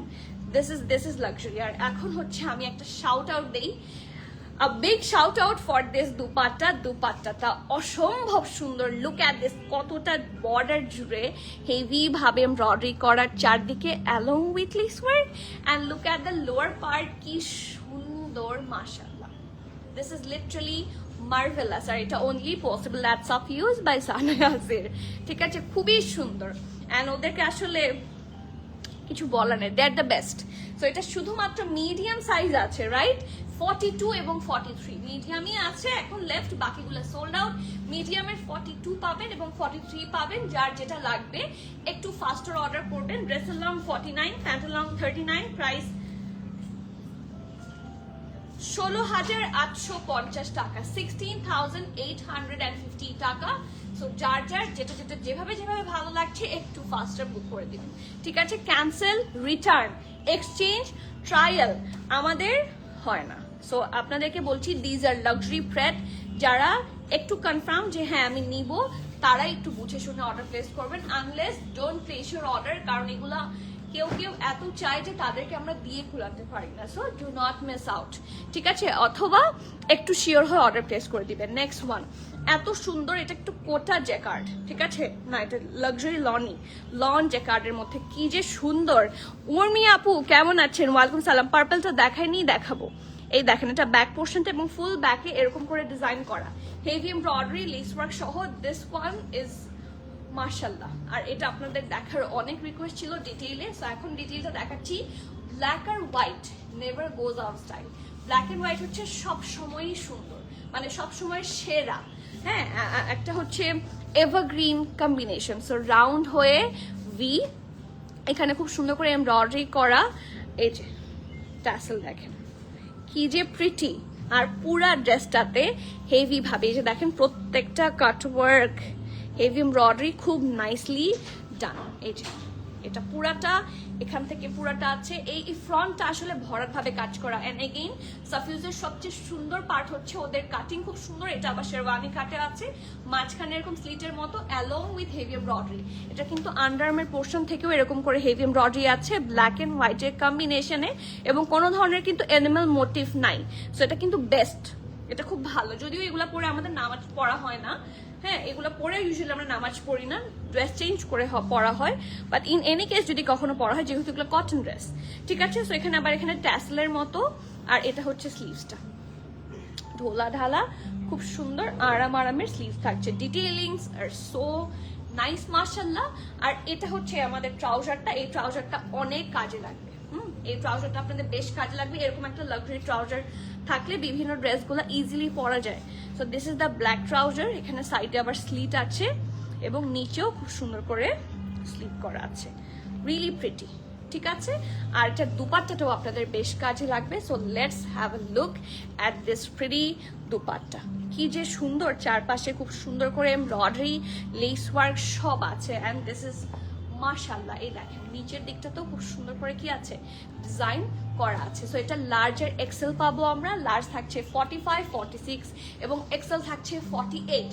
This is luxury. আর এখন হচ্ছে আমি একটা শাউট আউট দেই, a big shout out for this dupatta. দুপাট্টাটা অসম্ভব সুন্দর, লুক অ্যাট দিস, কতটা বর্ডার জুড়ে হেভি ভাবে এমব্রয়ডারি করার, চারদিকে along with lace work. And look at the lower part, কি সুন্দর মাশাআল্লাহ, দিস ইজ লিটারালি মার্ভেলাস। আর এটা only possible at Safiuz by Sana Yasir, ঠিক আছে? খুবই সুন্দর। অ্যান্ড ওদেরকে আসলে কিছু বলার নেই, দে আর দ্য বেস্ট। সো এটা শুধুমাত্র মিডিয়াম সাইজ আছে, রাইট? 42 এবং 43 মিডিয়ামই আছে এখন লেফট, বাকিগুলো সোল্ড আউট। মিডিয়ামের 42 পাবেন এবং 43 পাবেন, যার যেটা লাগবে একটু ফাস্টার অর্ডার করবেন। ড্রেসের লং 49, প্যান্টের লং 39, প্রাইস 16,850 টাকা, 16,850 টাকা। সো যার যেটা যেভাবে ভালো লাগছে একটু ফাস্টার বুক করে দিন, ঠিক আছে? ক্যান্সেল, রিটার্ন, এক্সচেঞ্জ, ট্রায়াল আমাদের হয় না। সো আপনাদেরকে বলছি, দিজ আর লাক্সারি প্রেড। যারা একটু কনফার্ম যে হ্যাঁ আমি নিব, তারা একটু বুঝে শুনে অর্ডার প্লেস করবেন। Unless don't place your order, কারণ এগুলা কেউ এত চায় যে তাদেরকে আমরা দিয়ে খোলাতে পারি না। So do not miss out, ঠিক আছে? অথবা একটু শিওর হয়ে অর্ডার প্লেস করে দিবেন। নেক্সট ওয়ান, এত সুন্দর, এটা একটু কোটা জ্যাকার্ড, ঠিক আছে? না, এটা লাক্সারি লন জ্যাকার্ডের মধ্যে, কি যে সুন্দর। উর্মি আপু কেমন আছেন? ওয়ালাইকুম সালাম। পার্পলটা দেখাইনি, দেখাবো। এই দেখেন, এটা ব্যাক পোর্শনটা এবং ফুল ব্যাকে এরকম করে ডিজাইন করা, হেভি এমব্রয়ডারি লেস ওয়ার্ক সহ। দিস ওয়ান ইজ মাশাআল্লাহ। আর এটা আপনাদের দেখার অনেক রিকোয়েস্ট ছিল ডিটেইলে, সো এখন ডিটেইলটা দেখাচ্ছি। ব্ল্যাক আর white never goes out style. Black and white হচ্ছে সব সময়ই সুন্দর, মানে সব সময় সেরা। হ্যাঁ, একটা হচ্ছে এভারগ্রিন কম্বিনেশন। সো রাউন্ড হয়ে ভি, এখানে খুব সুন্দর করে এমব্রয়ডারি করা, এই যে ট্যাসেল দেখেন কি যে প্রিটি। আর পুরা ড্রেসটাতে হেভি ভাবে, এই যে দেখেন প্রত্যেকটা কাটওয়ার্ক, হেভি এমব্রয়ডারি, খুব নাইসলি ডান। এই যে এটা পুরাটা, এখান থেকে পুরাটা আছে। এই ফ্রন্টটা আসলে ভরাট ভাবে কাজ করা। এন্ড এগেইন সাফিউজের সবচেয়ে সুন্দর পার্ট হচ্ছে ওদের কাটিং খুব সুন্দর। এটা আবার শেরওয়ানি কাটে আছে, মাঝখানে এরকম স্লিটের মতো অ্যালং উইথ হেভি এমব্রয়ডারি। এটা কিন্তু আন্ডারআর্মের পোর্শন থেকেও এরকম করে হেভি এমব্রয়ডারি আছে, ব্ল্যাক এন্ড হোয়াইটের কম্বিনেশনে, এবং কোনো ধরনের কিন্তু অ্যানিমাল মোটিভ নাই। সো এটা কিন্তু বেস্ট, এটা খুব ভালো। যদিও এগুলা পরে আমাদের নামাজ পড়া হয় না, হ্যাঁ, এগুলো পরে ইউজুয়ালি আমরা নামাজ পড়ি না, ড্রেস চেঞ্জ করে পড়া হয়। বাট ইন এনি কেস যদি কখনো পড়া হয়, যেহেতু এগুলো কটন ড্রেস, ঠিক আছে? সো এখানে আবার এখানে ট্যাসেলের মতো, আর এটা হচ্ছে স্লিভসটা ঢোলা ঢালা, খুব সুন্দর আরামের স্লিভ থাকছে। ডিটেইলিংস আর সো নাইস মাশাআল্লাহ। আর এটা হচ্ছে আমাদের ট্রাউজারটা, এই ট্রাউজারটা অনেক কাজে লাগবে। এই ট্রাউজারটা আপনাদের বেশ কাজে লাগবে। এরকম একটা লাক্সারি ট্রাউজার থাকলে বিভিন্ন ড্রেসগুলো ইজিলি পরা যায়। So this is the black trouser. এখানে সাইডে আবার স্লিট আছে এবং নিচেও খুব সুন্দর করে স্লিট করা আছে, রিয়েলি প্রিটি, ঠিক আছে? আর এটা দুপাট্টাটাও আপনাদের বেশ কাজে লাগবে। So let's have a look at this pretty dupatta. কি যে সুন্দর, চারপাশে খুব সুন্দর করে এমব্রয়ডারি, লেস ওয়ার্ক সব আছে। অ্যান্ড দিস ইজ মাশাআল্লাহ। এই দেখেন নিচের দিকটাতেও খুব সুন্দর করে কি আছে, ডিজাইন করা আছে। সো এটা লার্জ আর এক্সেল পাবো আমরা। লার্জ থাকছে 45, 46 এবং এক্সেল থাকছে 48।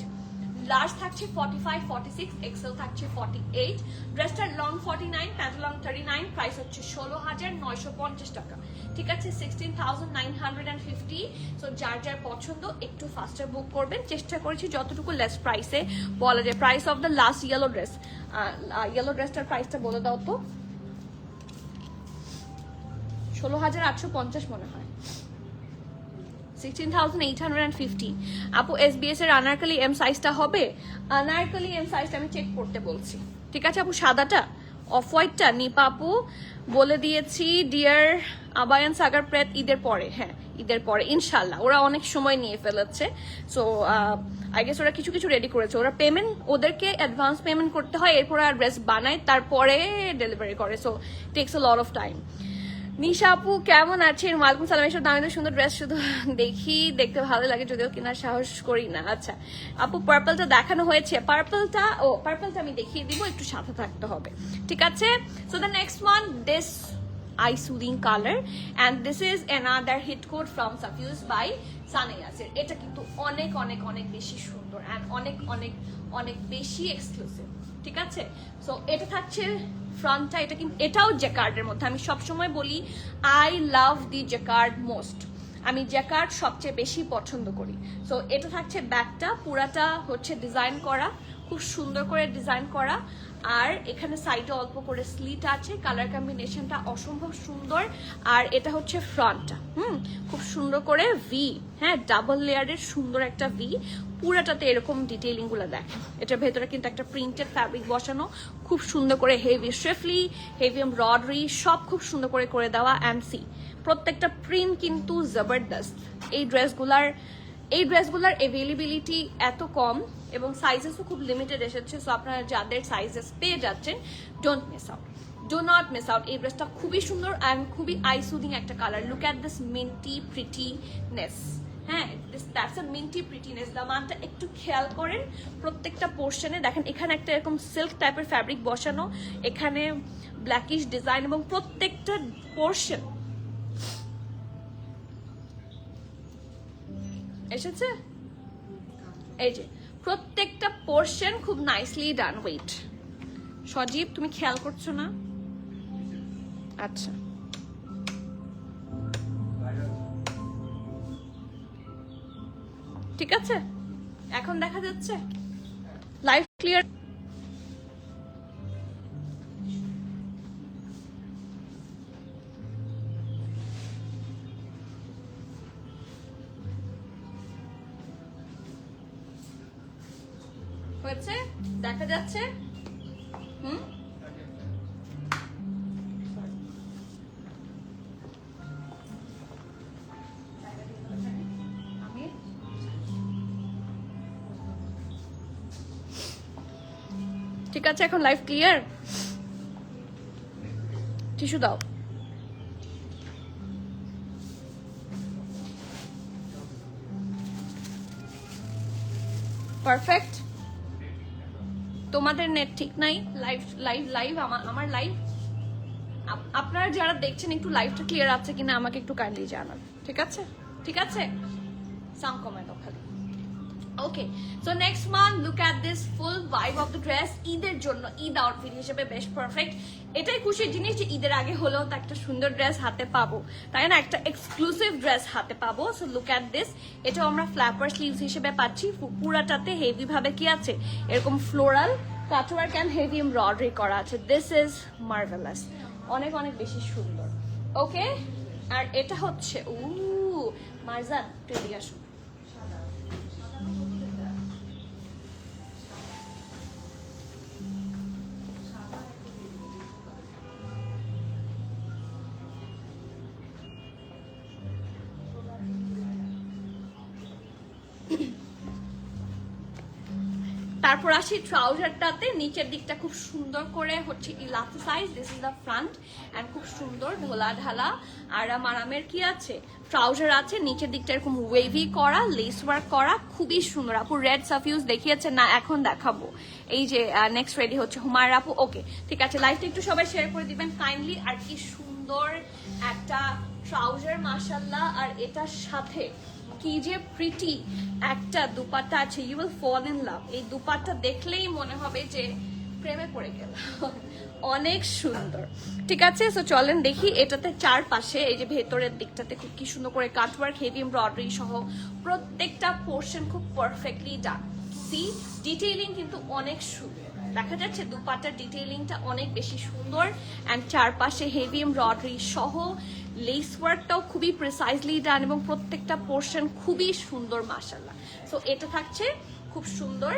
লার্জ থাকছে 45, 46, এক্সেল থাকছে 48, ড্রেসটার লং 49, প্যান্টালং 39, প্রাইস হচ্ছে 16,950 টাকা। ঠিক আছে, 16,950। সো যার যার পছন্দ একটু ফাস্টার বুক করবেন, চেষ্টা করেছি যতটুকু লেস প্রাইসে বলা যায়। Price of the last yellow dress, yellow ড্রেসটার প্রাইসটা বলে দাও তো। 16,850 মনে হয়, 16,850। আপু SBS এর আনারকলি এম সাইজটা হবে? আনারকলি এম সাইজটা আমি চেক করতে বলছি। ঠিক আছে আপু, সাদাটা অফ হোয়াইটটা নিপা আপু বলে দিয়েছি। ডিয়ার আবায়ান সাগার প্রেত ঈদের পরে, হ্যাঁ ঈদের পরে ইনশাল্লাহ। ওরা অনেক সময় নিয়ে ফেলেছে, সো আই গেস ওরা কিছু কিছু রেডি করেছে। ওরা পেমেন্ট, ওদেরকে অ্যাডভান্স পেমেন্ট করতে হয়, এরপর আর ড্রেস বানায়, তারপরে ডেলিভারি করে, so takes a lot of time. Nisha আপু কেমন আছেন? ওয়ালাইকুম সালাম। এসব দামি সুন্দর ড্রেস শুধু দেখি, দেখতে ভালো লাগে, যদিও কেনার সাহস করি না। আচ্ছা আপু, পার্পলটা দেখানো হয়েছে, পার্পলটা আমি দেখিয়ে দিব, একটু সাথে থাকতে হবে। ঠিক আছে, so the next one, this eye soothing color, and this is another hit code from Safuse by Sanayasir. এটা কিন্তু অনেক অনেক অনেক বেশি সুন্দর and অনেক অনেক অনেক বেশি এক্সক্লুসিভ। ঠিক আছে, সো এটা থাকছে ফ্রন্টটা, এটা কিন্তু এটাও জ্যাকার্ডের মধ্যে। আমি সবসময় বলি I love the jacquard most, আমি জ্যাকার্ড সবচেয়ে বেশি পছন্দ করি। সো এটা থাকছে ব্যাকটা, পুরাটা হচ্ছে ডিজাইন করা, খুব সুন্দর করে ডিজাইন করা, আর এখানে সাইডে অল্প করে স্লিট আছে, কালার কম্বিনেশনটা অসম্ভব সুন্দর। আর এটা হচ্ছে ফ্রন্টটা, খুব সুন্দর করে ভি, হ্যাঁ ডাবল লেয়ারের সুন্দর একটা ভি, পুরাটাতে এরকম ডিটেইলিং গুলো দেখেন। এটার ভেতরে কিন্তু একটা প্রিন্টেড ফ্যাব্রিক বসানো, খুব সুন্দর করে হেভি শ্রিফলি, হেভি এমব্রয়ডারি, সব খুব সুন্দর করে করে দেওয়া। অ্যান্ড সি, প্রত্যেকটা প্রিন্ট কিন্তু জবরদস্ত। এই ড্রেসগুলার অ্যাভেলেবিলিটি এত কম এবং সাইজেসও খুব লিমিটেড এসেছে, সো আপনারা যাদের সাইজেস পেয়ে যাচ্ছেন, don't miss out, do not miss out. এই ড্রেসটা খুবই সুন্দর অ্যান্ড খুবই আই সুদিং একটা colour. Look at this minty prettiness, হ্যাঁ দ্যাটস আ মিন্টি প্রিটিনেস। দামানটা একটু খেয়াল করেন, প্রত্যেকটা পোর্শনে দেখেন এখানে একটা এরকম সিল্ক টাইপের ফ্যাব্রিক বসানো, এখানে ব্ল্যাকিশ ডিজাইন, এবং প্রত্যেকটা পোর্শন এসেছে, এই যে প্রত্যেকটা পোর্শন খুব নাইসলি ডান। ওয়েট সজীব, তুমি খেয়াল করছো না? আচ্ছা, ঠিক আছে, এখন দেখা যাচ্ছে লাইভ ক্লিয়ার। হয়েছে, দেখা যাচ্ছে। ঠিক আছে, এখন লাইভ ক্লিয়ার। টিস্যু দাও। পারফেক্ট। তোমাদের নেট ঠিক নাই, লাইভ আমার লাইভ, আপনারা যারা দেখছেন একটু লাইভটা ক্লিয়ার আছে কিনা আমাকে একটু কাইন্ডলি জানান। ঠিক আছে, ঠিক আছে, সাউন্ড কমেন্ট খালি। Okay, so next one, look at this full vibe of the dress. ঈদের জন্য ঈদ আউটফিট হিসেবে বেশ পারফেক্ট। এটাই খুশির জিনিস যে ঈদের আগে হলেও তো একটা সুন্দর ড্রেস হাতে পাবো, তাই না? একটা এক্সক্লুসিভ ড্রেস হাতে পাবো। সো লুক অ্যাট দিস, এটাও আমরা ফ্ল্যাপার স্লিভস হিসেবে পাচ্ছি। পুরাটাতে হেভি ভাবে কি আছে, এরকম floral cutwork and heavy embroidery করা আছে। দিস ইজ মার্ভেলাস, অনেক অনেক বেশি সুন্দর। ওকে, আর এটা হচ্ছে মারজান, তুই এদিকে আসো। তারপর আসি ট্রাউজারটাতে, নিচের দিকটা খুব সুন্দর করে হচ্ছে elasticise. This is the front end খুব সুন্দর ঢোলা ঢালা আরাম আরামের কি আছে ট্রাউজার আছে। নিচের দিকটা এরকম ওয়েভি করা, লেস ওয়ার্ক করা, খুবই সুন্দর। আপু রেড সাফিউজ দেখিয়েছে না, এখন দেখাবো। এই যে নেক্সট রেডি হচ্ছে হুমায়রা আপু। ওকে ঠিক আছে, লাইভটা একটু সবাই শেয়ার করে দিবেন কাইন্ডলি। আর কি সুন্দর একটা ট্রাউজার মাশাআল্লাহ, আর এটার সাথে কি যে প্রিটি একটা দুপাট্টা আছে, you will fall in love. এই দুপাট্টা দেখলেই মনে হবে যে প্রেমে পড়ে গেল, অনেক সুন্দর। ঠিক আছে, সো চলেন দেখি। এটাতে চারপাশে এই যে ভেতরের দিকটাতে খুব কি সুন্দর করে কাটওয়ার্ক, হেভি এমব্রয়ডারি সহ প্রত্যেকটা পোর্শন খুব পারফেক্টলি ডান। সি ডিটেইলিং কিন্তু অনেক সুন্দর দেখা যাচ্ছে, দুপাট্টার ডিটেইলিংটা অনেক বেশি সুন্দর অ্যান্ড চারপাশে হেভি এমব্রয়ডারি সহ লেস ওয়ার্কটাও খুবই প্রিসাইজলি ডান এবং প্রত্যেকটা পোর্শন খুবই সুন্দর মাশাআল্লাহ। সো এটা থাকছে খুব সুন্দর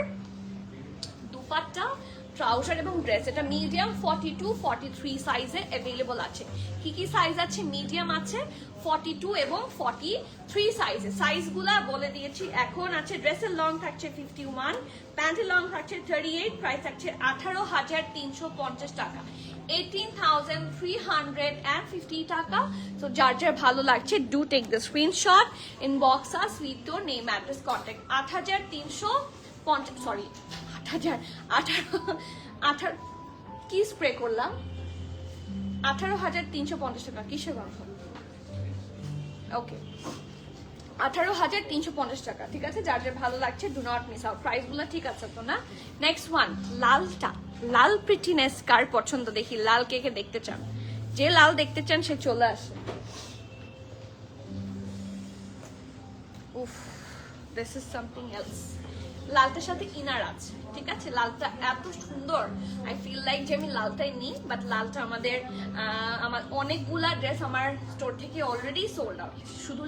দুপাট্টা, ট্রাউজার এবং ড্রেস। এটা মিডিয়াম 42, 43 সাইজে অ্যাভেলেবল আছে। কি কি সাইজ আছে? মিডিয়াম আছে, 42 এবং 43 সাইজে। সাইজগুলা বলে দিয়েছি এখন। আছে ড্রেসের লং থাকছে 51, প্যান্টের লং থাকছে 38, প্রাইস থাকছে 18,350 টাকা, 18,350 টাকা। তো যার যার ভালো লাগছে do take the screenshot, inbox us with your name, address, contact. 8,350, sorry 18 কি স্প্রে করলাম, 18,350 টাকা। কিসের গন্ধ? ওকে, 18,350 টাকা। ঠিক আছে, যার যার ভালো লাগছে do not miss out. Price গুলো ঠিক আছে তো না? নেক্সট ওয়ান, লালটা। লাল প্রিটিনেস কার পছন্দ দেখি, লাল কে কে দেখতে চান? যে লাল দেখতে চান সে চলে আসে। উফ, দিস ইজ সামথিং এলস। লালটার সাথে ইনার আছে, ঠিক আছে। লালটা এত সুন্দর, আই ফিল লাইক যে আমি লালটাই নিই, বাট লালটা আমার অনেকগুলা ড্রেস আমার স্টোর থেকে অলরেডি সোল্ড আউট। শুধু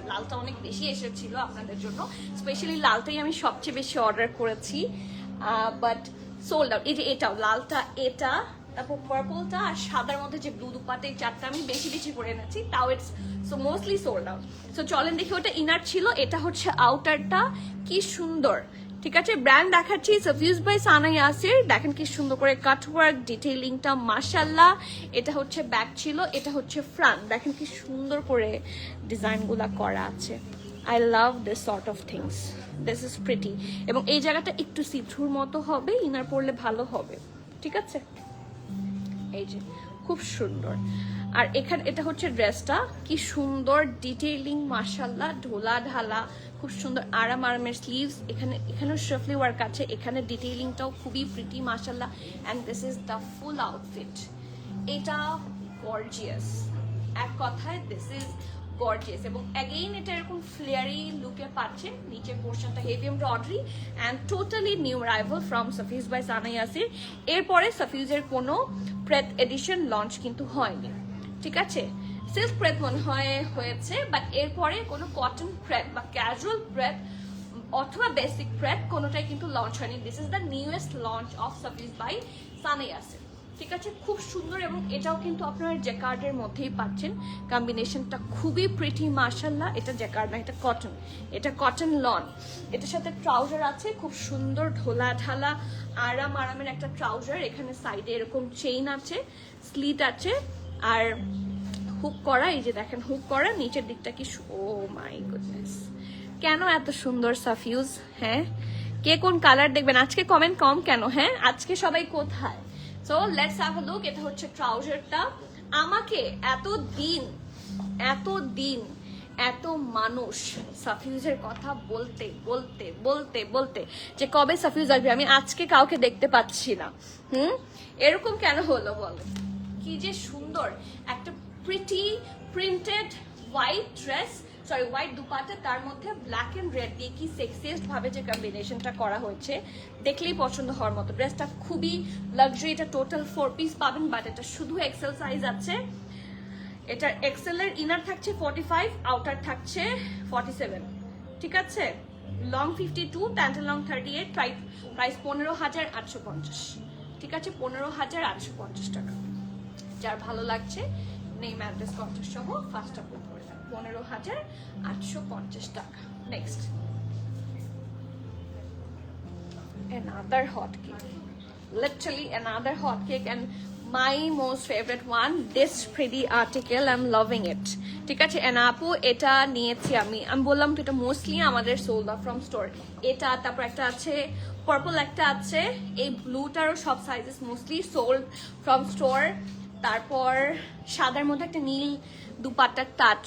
লালটা অনেক বেশি এসেছিল আপনাদের জন্য, স্পেশালি লালটাই আমি সবচেয়ে বেশি অর্ডার করেছি, বাট সোল্ড আউট। এই যে এটাও লালটা, এটা, তারপর পার্পলটা আর সাদার মধ্যে যে ব্লু দুপাট্টা, এই চারটা আমি বেশি করে এনেছি, তাও it's so mostly sold out. So চলেন দেখি, ওটা ইনার ছিল, এটা হচ্ছে আউটারটা। কি সুন্দর, ঠিক আছে। ব্র্যান্ড দেখাচ্ছি সাফিউজ বাই সানা ইয়াসির। দেখেন কি সুন্দর করে কাটওয়ার্ক, ডিটেইলিংটা মাশাআল্লাহ। এটা হচ্ছে ব্যাক ছিল, এটা হচ্ছে ফ্রন্ট। দেখেন কি সুন্দর করে ডিজাইনগুলা করা আছে। I love this sort of things, this is pretty. এবং এই জায়গাটা একটু সিথ্রুর মতো হবে, ইনার পরলে ভালো হবে, ঠিক আছে। এই যে খুব সুন্দর। আর এখানে এটা হচ্ছে ড্রেসটা, কি সুন্দর ডিটেইলিং মাশাআল্লাহ, ঢোলা ঢালা, খুব সুন্দর আরামের স্লিভস। এখানেও শেফলি ওয়ার্ক আছে, এখানে ডিটেইলিংটাও খুবই প্রিটি মাশাআল্লাহ। And this is the full outfit. এটা গর্জিয়াস, এক কথায় দিস ইজ গর্জিয়াস। এবং অ্যাগেইন এটা এরকম ফ্লেয়ারি লুকে পাচ্ছেন। নিচের পোর্শনটা heavy embroidery and totally new arrival from Safiuz by Sana Yasir. এরপরে সাফিউজের কোনো প্রেত এডিশন লঞ্চ কিন্তু হয়নি, ঠিক আছে। সিল্ক প্রেত মনে হয় হয়েছে, বাট এরপরে কোনো কটন প্রেত বা ক্যাজুয়াল প্রেত অথবা বেসিক প্রেত কোনোটাই কিন্তু লঞ্চ হয়নি। This is the newest launch of Safiuz by Sana Yasir, ঠিক আছে। খুব সুন্দর। এবং এটাও কিন্তু আপনারা জ্যাকার্ডের মধ্যেই পাচ্ছেন। কম্বিনেশনটা খুবই প্রিটি মাশাআল্লাহ। এটা জ্যাকার্ড না, এটা কটন, এটা কটন লন। এটার সাথে ট্রাউজার আছে, খুব সুন্দর ঢোলা ঢালা আরামের একটা ট্রাউজার। এখানে সাইডে এরকম চেইন আছে, স্লিট আছে, আর হুক করা। এই যে দেখেন হুক করা, নিচের দিকটা কি, ও মাই গুডনেস, কেন এত সুন্দর সাফিউজ? হ্যাঁ, কে কোন কালার দেখবেন আজকে? কমেন্ট কম কেন? হ্যাঁ, আজকে সবাই কোথায়? So let's have a look. এটা হচ্ছে ট্রাউজারটা। আমাকে এত মানুষ সাফিউজের কথা বলতে যে কবে সাফিউজ আসবে, আমি আজকে কাউকে দেখতে পাচ্ছি না। এরকম কেন হলো বলো? কি যে সুন্দর একটা pretty printed white dress, sorry white dupatta, তার মধ্যে ব্ল্যাক এন্ড রেড দিয়ে কি সেক্সিয়েস্ট ভাবে যে কম্বিনেশনটা করা হয়েছে, দেখলেই পছন্দ হওয়ার মতো। ড্রেসটা খুবই লাক্সারি। এটা টোটাল 4 পিস পাবেন, বাট এটা শুধু এক্সেল সাইজ আছে। এটার এক্সেল এর ইনার থাকছে 45, আউটার থাকছে 47, ঠিক আছে। লং 52, প্যান্টের লং 38, প্রাইস 15,850, ঠিক আছে। 15,850 টাকা। যার ভালো লাগছে নেম, অ্যাড্রেস, কন্ট্যাক্ট সহ ফার্স্টটা বুক করে দেন, 15,850 টাকা। Next, another hot cake, literally another hot cake, and my most favorite one, this pretty article, I'm loving it, ঠিক আছে। and আপু এটা নিয়েছি আমি বললাম তো এটা মোস্টলি আমাদের সোল্ড আউট ফ্রম স্টোর। এটা, তারপর একটা আছে পার্পল, একটা আছে এই ব্লুটারও সব sizes mostly sold from store. তারপর সাদার মধ্যে একটা নীল দুপাট্টার টাচ,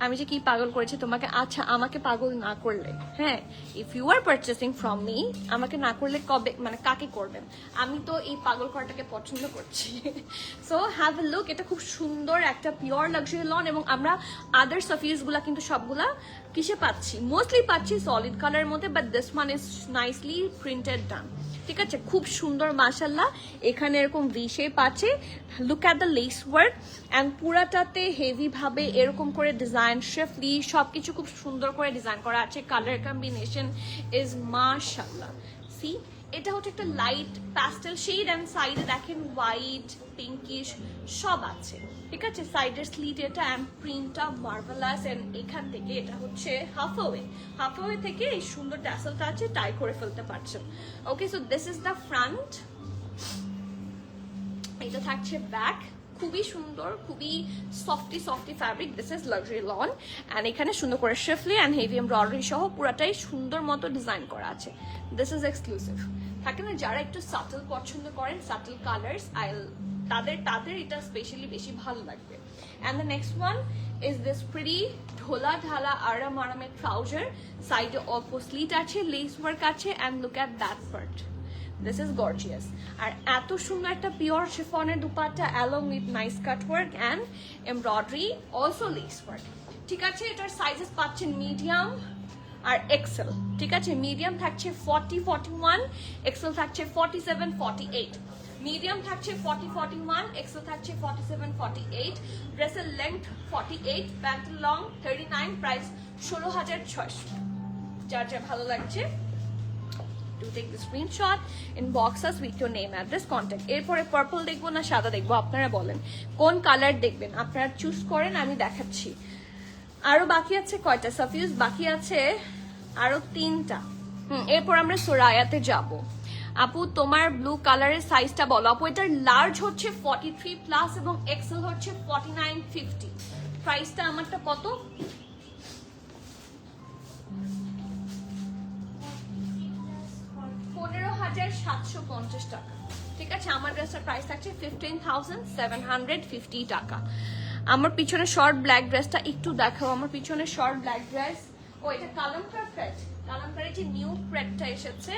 আমি যে কি পাগল করেছি তোমাকে। আচ্ছা আমাকে পাগল না করলে, হ্যাঁ, if you are purchasing from me, আমাকে না করলে কবে মানে কাকে করবেন? আমি তো এই পাগল করাটাকে পছন্দ করছি। সো হ্যাভ এ লুক, এটা খুব সুন্দর একটা পিওর লাক্সারি লন, এবং আমরা আদার সাফিউজ গুলা কিন্তু সবগুলা কিসে পাচ্ছি, মোস্টলি পাচ্ছি সলিড কালারের মধ্যে, but this one is nicely printed done. ঠিক আছে, খুব সুন্দর মাশাল্লাহ। এখানে এরকম ভি শেপ আছে, look at the lace work, and পুরাটাতে হেভি ভাবে এরকম করে ডিজাইন, শেফলি সবকিছু খুব সুন্দর করে ডিজাইন করা আছে। কালার কম্বিনেশন ইজ মাশাল্লাহ। সি, এটা হচ্ছে একটা লাইট প্যাস্টেল শেড, অ্যান্ড সাইডে দেখেন হোয়াইট, পিঙ্কিশ সব আছে। ঠিক আছে, সাইডের স্লিট এটা, অ্যান্ড প্রিন্টটা মার্ভেলাস। এন্ড এখান থেকে এটা হচ্ছে হাফওয়ে থেকে এই সুন্দর ট্যাসেলটা আছে, টাই করে ফেলতে পারছেন। Okay, so this is the front. এটা থাকছে ব্যাক, খুবই সুন্দর, খুবই softy fabric. This is luxury lawn, and এখানে সুন্দর করে শেফলি অ্যান্ড হেভি এমব্রয়ডারি সহ পুরাটাই সুন্দর মতো ডিজাইন করা আছে। This is exclusive. থাকে না যারা একটু সাটল পছন্দ করেন, সাটল কালার্স, তাদের এটা স্পেশালি বেশি ভালো লাগবে। And the next one is this pretty ঢোলা ঢালা আরামের ট্রাউজার। সাইডে অল্প স্লিট আছে, লেস ওয়ার্ক আছে, and look at that part. This is gorgeous. আর এত সুন্দর একটা পিওর শিফনের dupatta along with nice cut work and embroidery, also lace work. ঠিক আছে, এটার সাইজেস পাচ্ছেন মিডিয়াম আর এক্সেল। ঠিক আছে, মিডিয়াম থাকছে 40, 41, এক্সেল থাকছে 47, 48। মিডিয়াম থাকছে 40, 41, এক্সেল থাকছে 47, 48। ড্রেসের লেন্থ 48, প্যান্ট লং 39, প্রাইস 16,600। যার যা ভালো লাগছে do take the screenshot, inbox us with your name, address, contact. এরপরে পার্পল দেখবো না সাদা দেখবো, আপনারা বলেন কোন কালার দেখবেন, আপনারা চুজ করেন, আমি দেখাচ্ছি। আরো বাকি আছে কয়টা সাফিউজ? বাকি আছে আরো 3টা। এরপর আমরা সোরায়াতে যাব। আপু তোমার ব্লু কালারের সাইজটা বলো। আপু এটার লার্জ হচ্ছে 43 প্লাস এবং এক্সেল হচ্ছে 49, 50। প্রাইসটা আমারটা কত? 15,750 টাকা। ঠিক আছে, আমার ড্রেসটার প্রাইস থাকছে 15,750 টাকা। আমার পিছনে শর্ট ব্ল্যাক ড্রেসটা একটু দেখাও। আমার পিছনে শর্ট ব্ল্যাক ড্রেস, ও এটা কালামকার প্রেট। কালামকারের যে নিউ প্রেটটা এসেছে,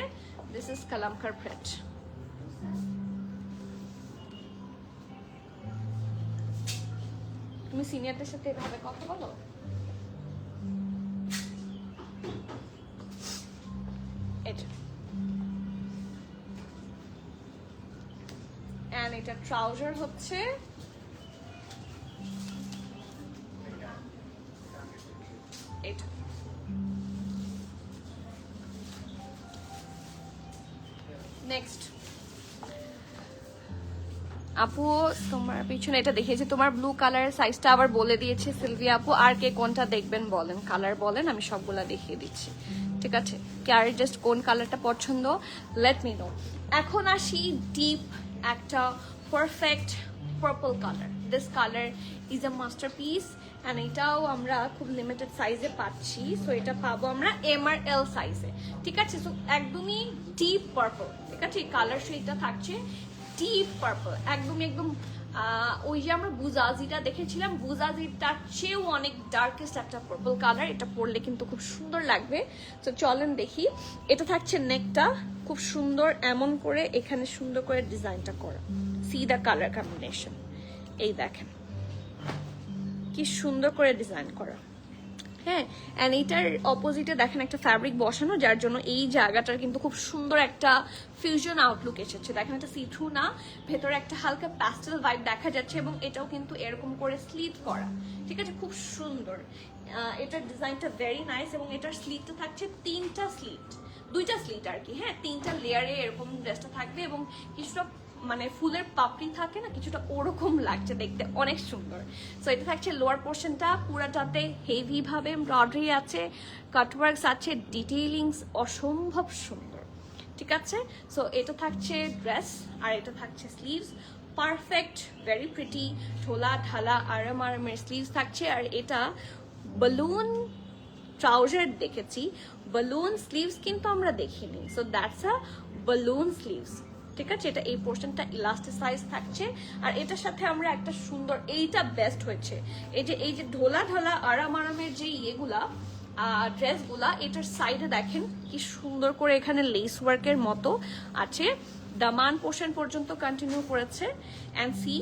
দিস ইজ কালামকার প্রেট। তুমি সিনিয়রদের সাথে এভাবে কথা বলো? এটা এন্ড এটা ট্রাউজার হচ্ছে এটা। নেক্সট আপু তোমার পিছনে এটা দেখিয়েছে, তোমার ব্লু কালারের সাইজটা আবার বলে দিয়েছে সিলভিয়া আপু। আর কে কোনটা দেখবেন বলেন, কালার বলেন, আমি সবগুলা দেখিয়ে দিচ্ছি। ঠিক আছে, কার জাস্ট কোন কালারটা পছন্দ, লেট মি নো। এখন আসি ডিপ একটা perfect purple colour. This colour is a masterpiece, and এটাও আমরা খুব লিমিটেড সাইজে পাচ্ছি। সো এটা পাবো আমরা এম আর এল সাইজে। ঠিক আছে, সো একদমই ডিপ পার্পল। ঠিক আছে, এই কালার শেডটা থাকছে ডিপ পার্পল, একদম ওই যে আমরা বুজাজিটা দেখেছিলাম, বুজাজিটার চেয়েও অনেক ডার্কেস্ট একটা পার্পল কালার। এটা পরলে কিন্তু খুব সুন্দর লাগবে। তো চলেন দেখি। এটা থাকছে নেকটা খুব সুন্দর, এমন করে এখানে সুন্দর করে ডিজাইনটা করা। সি দ্য কালার কম্বিনেশন, এই দেখেন কি সুন্দর করে ডিজাইন করা। হ্যাঁ, অ্যান্ড এইটার অপোজিটে দেখেন একটা ফ্যাব্রিক বসানো, যার জন্য এই জায়গাটার কিন্তু খুব সুন্দর একটা ফিউশন আউটলুক এসেছে। দেখেন একটা সি থ্রু না, ভেতরে একটা হালকা প্যাস্টেল ভাইব দেখা যাচ্ছে, এবং এটাও কিন্তু এরকম করে স্লিট করা। ঠিক আছে, খুব সুন্দর। এটার ডিজাইনটা ভেরি নাইস, এবং এটার স্লিটটা থাকছে 3টা স্লিট, 2টা স্লিট আর কি। হ্যাঁ, 3টা লেয়ারে এরকম ড্রেসটা থাকবে, এবং কিছুটা মানে ফুলের পাপড়ি থাকে না, কিছুটা ওরকম লাগছে দেখতে, অনেক সুন্দর। সো এটা থাকছে লোয়ার পোর্শনটা, পুরাটাতে হেভি ভাবে এমব্রয়ডারি আছে, কাটওয়ার্কস আছে, ডিটেইলিংস অসম্ভব সুন্দর। ঠিক আছে, সো এটা থাকছে ড্রেস, আর এটা থাকছে স্লিভস। পারফেক্ট, ভেরি প্রিটি, ঢোলা ঢালা আরামের স্লিভস থাকছে। আর এটা বালুন ট্রাউজার দেখেছি, বালুন স্লিভস কিন্তু আমরা দেখিনি। So that's a balloon sleeves. ঠিক আছে, এটা এই পোর্শনটা ইলাস্টিসাইজ থাকছে। আর এটার সাথে আমরা একটা সুন্দর, এইটা বেস্ট হয়েছে, এই যে ঢোলা ঢোলা আরামের যে ইয়েগুলা ড্রেসগুলা, এটার সাইডে দেখেন কি সুন্দর করে এখানে লেস ওয়ার্কের মতো আছে, দামান পোর্শন পর্যন্ত কন্টিনিউ করেছে। And C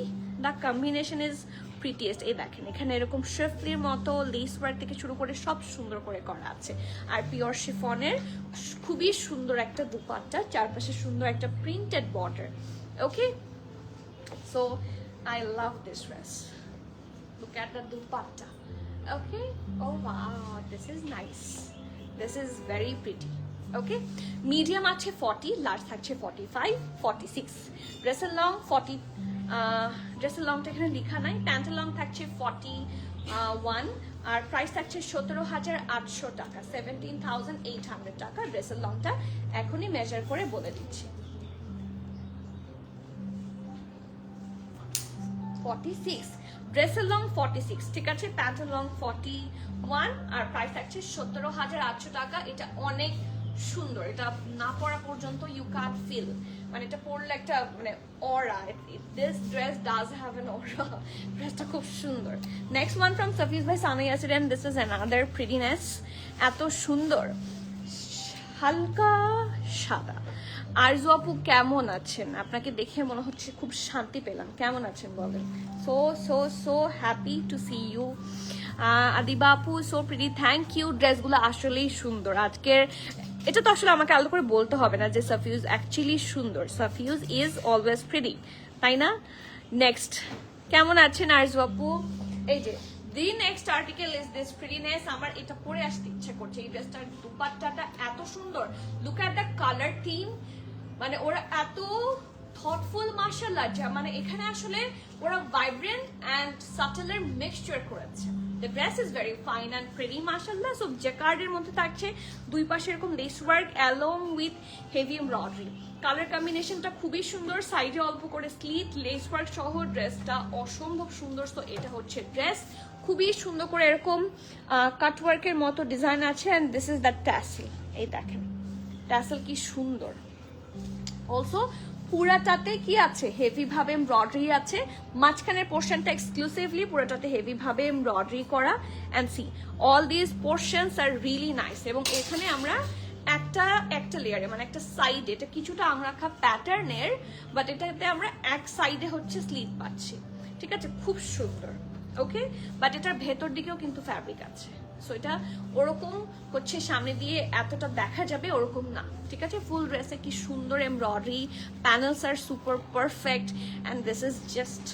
the combination is prettiest. এই দেখেন এখানে এরকম শিফলির মতো লেস ওয়ার্ক থেকে শুরু করে সব সুন্দর করে করা আছে। আর পিওর শিফনের খুবই সুন্দর একটা দুপাট্টা, চারপাশে সুন্দর একটা printed border. Okay, so I love this dress, look at the dupatta. Okay, oh wow, this is nice, this is very pretty. Okay, medium আছে 40, large থাকছে 45, 46, ড্রেসের লং 40, ড্রেসের লংটা এখানে লেখা নাই, প্যান্টের লং থাকছে 41, আর প্রাইস থাকছে 17,800 টাকা, 17,800 টাকা। ড্রেসের লংটা এখনই মেজার করে বলে দিচ্ছি, 46, ড্রেসের লং 46, ঠিক আছে, প্যান্টের লং 41, আর প্রাইস থাকছে 17,800 টাকা। এটা অনেক সুন্দর, এটা না পরা পর্যন্ত ইউ ক্যান ফিল, মানে এটা পরলে একটা মানে aura, this dress does have an aura, ড্রেসটা খুব সুন্দর। Next one from Safiuz by Sana Yasir, and this is another prettiness, এত সুন্দর হালকা সাদা। আরজু আপু কেমন আছেন? আপনাকে দেখে মনে হচ্ছে খুব শান্তি পেলাম, কেমন আছেন বলেন? So so so happy to see you. Adiba আপু সো প্রিটি, থ্যাংক ইউ। ড্রেসগুলো আসলেই সুন্দর। আজকের এটা তো আসলে আমাকে আলাদা করে বলতে হবে না যে সাফিউজ অ্যাকচুয়ালি সুন্দর, সাফিউজ ইজ অলওয়েজ প্রিটি, তাই না? নেক্সট কেমন আছেন আরজু আপু? এই যে the next article is this prettiness. আমার এটা পরে আসতে ইচ্ছে করছে, এই ড্রেসটার দুপাট্টাটা এত সুন্দর, look at the colour theme, মানে ওরা এত থটফুল মাশাআল্লাহ, মানে এখানে আসলে ওরা ভাইব্রেন্ট অ্যান্ড সাটেলের মিক্সচার করেছে। The dress is very fine and pretty mashallah. So jacquardের মধ্যে থাকছে দুই পাশে এরকম less work along with heavy embroidery. Colour কম্বিনেশনটা খুবই সুন্দর, সাইডে অল্প করে স্লিট, লেস ওয়ার্ক সহ ড্রেসটা অসম্ভব সুন্দর। তো এটা হচ্ছে ড্রেস, খুবই সুন্দর করে এরকম কাটওয়ার্কের মতো ডিজাইন আছে। And this is the tassel, এই দেখেন ট্যাসেল কি সুন্দর। অলসো পুরাটাতে কি আছে, হেভি ভাবে এমব্রয়ডারি আছে, মাঝখানের পোর্শনটা এক্সক্লুসিভলি পুরাটাতে হেভি ভাবে এমব্রয়ডারি করা। And see all this portions are really nice. এবং এখানে আমরা একটা লেয়ারে, মানে একটা সাইডে, এটা কিছুটা আংরাখা প্যাটার্নের, বাট এটাতে আমরা এক সাইডে হচ্ছে স্লিট পাচ্ছি, ঠিক আছে, খুব সুন্দর। ওকে, বাট এটার ভেতর দিকেও কিন্তু ফ্যাব্রিক আছে, সো এটা ওরকম হচ্ছে সামনে দিয়ে এতটা দেখা যাবে ওরকম না, ঠিক আছে। ফুল ড্রেসে কি সুন্দর embroidery, panels are super perfect, and this is just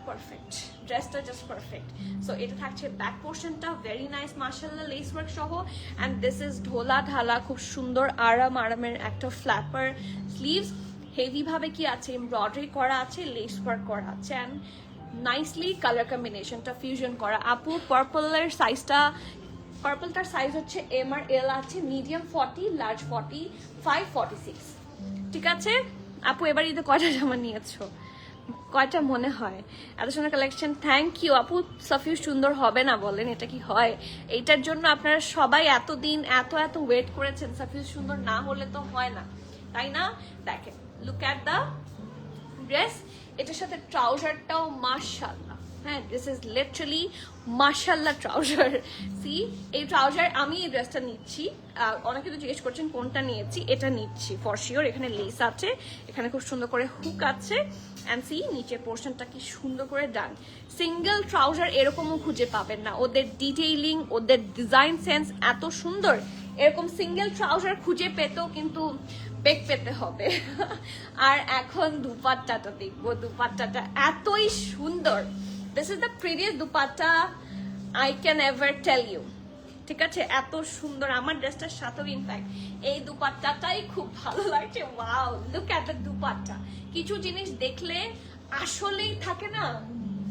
perfect, ড্রেসটা জাস্ট পারফেক্ট। সো এটা থাকছে ব্যাক পোর্শনটা ভেরি নাইস মাশাআল্লাহ, লেস ওয়ার্ক সহ। অ্যান্ড দিস ইজ ঢোলা ঢালা, খুব সুন্দর আরামের একটা ফ্ল্যাপার স্লিভস, হেভি ভাবে কি আছে এমব্রয়ডারি করা আছে, লেস ওয়ার্ক করা আছে, অ্যান্ড নাইসলি কালার কম্বিনেশনটা ফিউশন করা। আপু পার্পলের সাইজটা, পার্পলটার সাইজ হচ্ছে এম আর এল আছে, মিডিয়াম 40, লার্জ 45, 46, ঠিক আছে। আপু এবার ঈদে কয়টা জামা নিয়েছো, কয়টা মনে হয়? এত সুন্দর কালেকশন, থ্যাংক ইউ আপু। সাফিউ সুন্দর হবে না বলেন, এটা কি হয়? এইটার জন্য আপনারা সবাই এতদিন এত ওয়েট করেছেন, সাফিউ সুন্দর না হলে তো হয় না, তাই না? দেখেন লুক এট দ্য ড্রেস, এটার সাথে ট্রাউজারটাও মাশাআল্লাহ, হ্যাঁ, দিস ইজ লিটারালি মাশাআল্লাহ ট্রাউজার। সি এই ট্রাউজার, আমি এই ড্রেসটা নিচ্ছি, অনেকে তো জিজ্ঞেস করছেন কোনটা নিয়েছি, এটা নিচ্ছি ফর শিওর। এখানে লেস আছে, এখানে খুব সুন্দর করে হুক আছে, অ্যান্ড সি নিচের পোর্শনটা কি সুন্দর করে ডান। সিঙ্গেল ট্রাউজার এরকমও খুঁজে পাবেন না, ওদের ডিটেইলিং, ওদের ডিজাইন সেন্স এত সুন্দর, এরকম সিঙ্গেল ট্রাউজার খুঁজে পেতেও কিন্তু বেগ পেতে হবে। আর এখন দুপাট্টাটা দেখবো, দুপাট্টাটা এতই সুন্দর, this is the prettiest dupatta I can ever tell you, ঠিক আছে, এত সুন্দর। আমার ড্রেসটার সাথেও ইনফ্যাক্ট এই দুপাট্টাটাই খুব ভালো লাগছে। Wow, look at the dupatta. কিছু জিনিস দেখলে আসলেই থাকে না,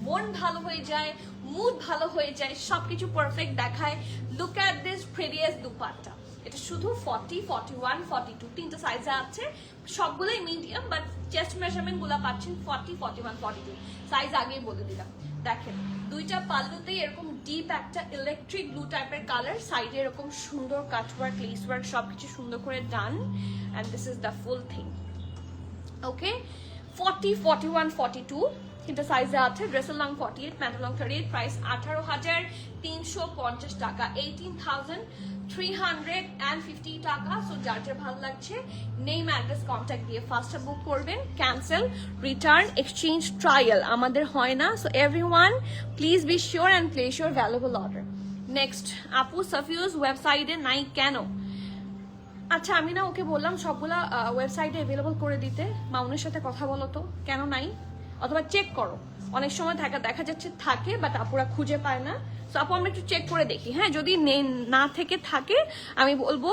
মন ভালো হয়ে যায়, মুড ভালো হয়ে যায়, সবকিছু পারফেক্ট দেখায়। Look at this prettiest dupatta. এটা শুধু 40, 41, 42 তিনটা সাইজে আছে, সবগুলোই মিডিয়াম, বাট চেস্ট মেজারমেন্ট গুলা পাচ্ছেন 40, 41, 42 সাইজ আগেই বলে দিলাম। দেখেন দুইটা পাল্লুতেই এরকম ডিপ একটা ইলেকট্রিক ব্লু টাইপের কালার, সাইডে এরকম সুন্দর কাটওয়ার্ক, লেস ওয়ার্ক সবকিছু সুন্দর করে done, and this is the full thing. Okay 40, 41, 42 তিনটা সাইজে আছে। ড্রেসের লং 48, প্যান্টের লং 38, প্রাইস 18,350 টাকা, 18,350 টাকা। সো যার যার ভালো লাগছে নেম অ্যাড্রেস কন্ট্যাক্ট দিয়ে ফার্স্টে বুক করবেন। ক্যান্সেল, রিটার্ন, এক্সচেঞ্জ, ট্রায়াল আমাদের হয় না। So everyone please be sure and place your valuable order. Next, আপু সাফিউজ ওয়েবসাইটে নাই কেন? আচ্ছা আমি না ওকে বললাম সবগুলা ওয়েবসাইটে অ্যাভেলেবল করে দিতে, মামুনের সাথে কথা বলো তো কেন নাই, অথবা চেক করো। অনেক সময় দেখা যাচ্ছে থাকে বাট আপুরা খুঁজে পায় না। সো আপু আমরা একটু চেক করে দেখি, হ্যাঁ যদি না থেকে থাকে আমি বলবো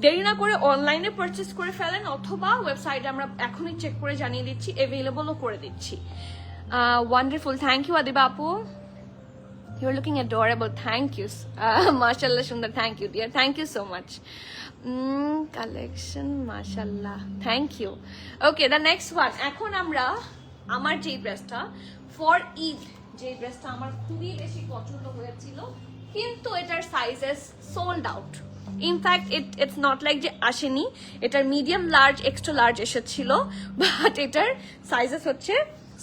দেরি না করে অনলাইনে পারচেস করে ফেলেন, অথবা ওয়েবসাইটে আমরা এখনই চেক করে জানিয়ে দিচ্ছি, অ্যাভেলেবলও করে দিচ্ছি। ওয়ান্ডারফুল, থ্যাংক ইউ আদিবা আপু, you're looking adorable, thank you. Mashallah sundar, thank you dear, thank you so much. Collection mashallah, thank you. Okay, the next one, এখন আমরা আমার যে ড্রেসটা ফর ঈদ, যে ড্রেসটা আমার খুবই বেশি পছন্দ হয়েছিল কিন্তু এটার sizes sold out. In fact it's not like যে আসেনি, এটার মিডিয়াম লার্জ এক্সট্রা লার্জ এসেছিল, বাট এটার সাইজেস হচ্ছে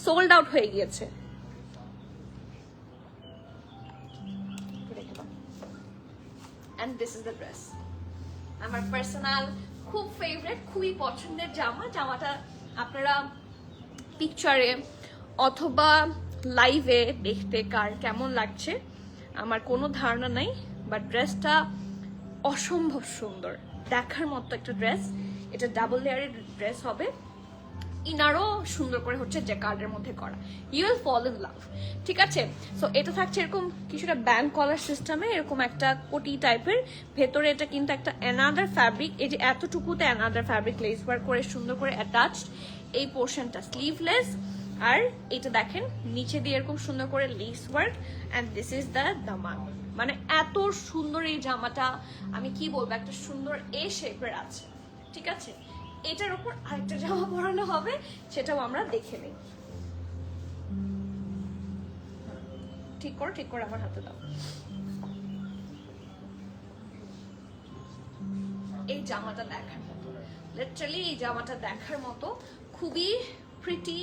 সোল্ড আউট হয়ে গিয়েছে। And this is the dress, আমার পার্সোনাল খুব ফেভারিট, খুবই পছন্দের জামা। জামাটা আপনারা পিকচারে অথবা লাইভে দেখতে কার কেমন লাগছে আমার কোনো ধারণা নাই, বাট ড্রেসটা অসম্ভব সুন্দর, দেখার মতো একটা ড্রেস। এটা ডাবল লেয়ারের ড্রেস হবে, ইনারও সুন্দর করে হচ্ছে যে কার্ডের মধ্যে করা, you will fall in love. ঠিক আছে, সো এটা থাকছে এরকম কিছুটা ব্যান্ড কলার সিস্টেমে, এরকম একটা কোটি টাইপের। ভেতরে এটা কিন্তু একটা অ্যানাদার ফ্যাব্রিক, এই যে এতটুকুতে অ্যানাদার ফ্যাব্রিক লেস ওয়ার্ক করে সুন্দর করে অ্যাটাচড। এই পোর্শনটা স্লিভলেস, আর এটা দেখেন নিচে দিয়ে এরকম সুন্দর করে lace work, and this is the দামান। মানে এত সুন্দর এই জামাটা, আমি কি বলবো, একটা সুন্দর এ শেপের আছে। ঠিক আছে, এটার উপর আরেকটা জামা পরানো হবে, সেটাও আমরা দেখে নিই। ঠিক করে আমার হাতে দাও। এই জামাটা দেখার মতো, লিটারালি এই জামাটা দেখার মতো, খুবই প্রিটি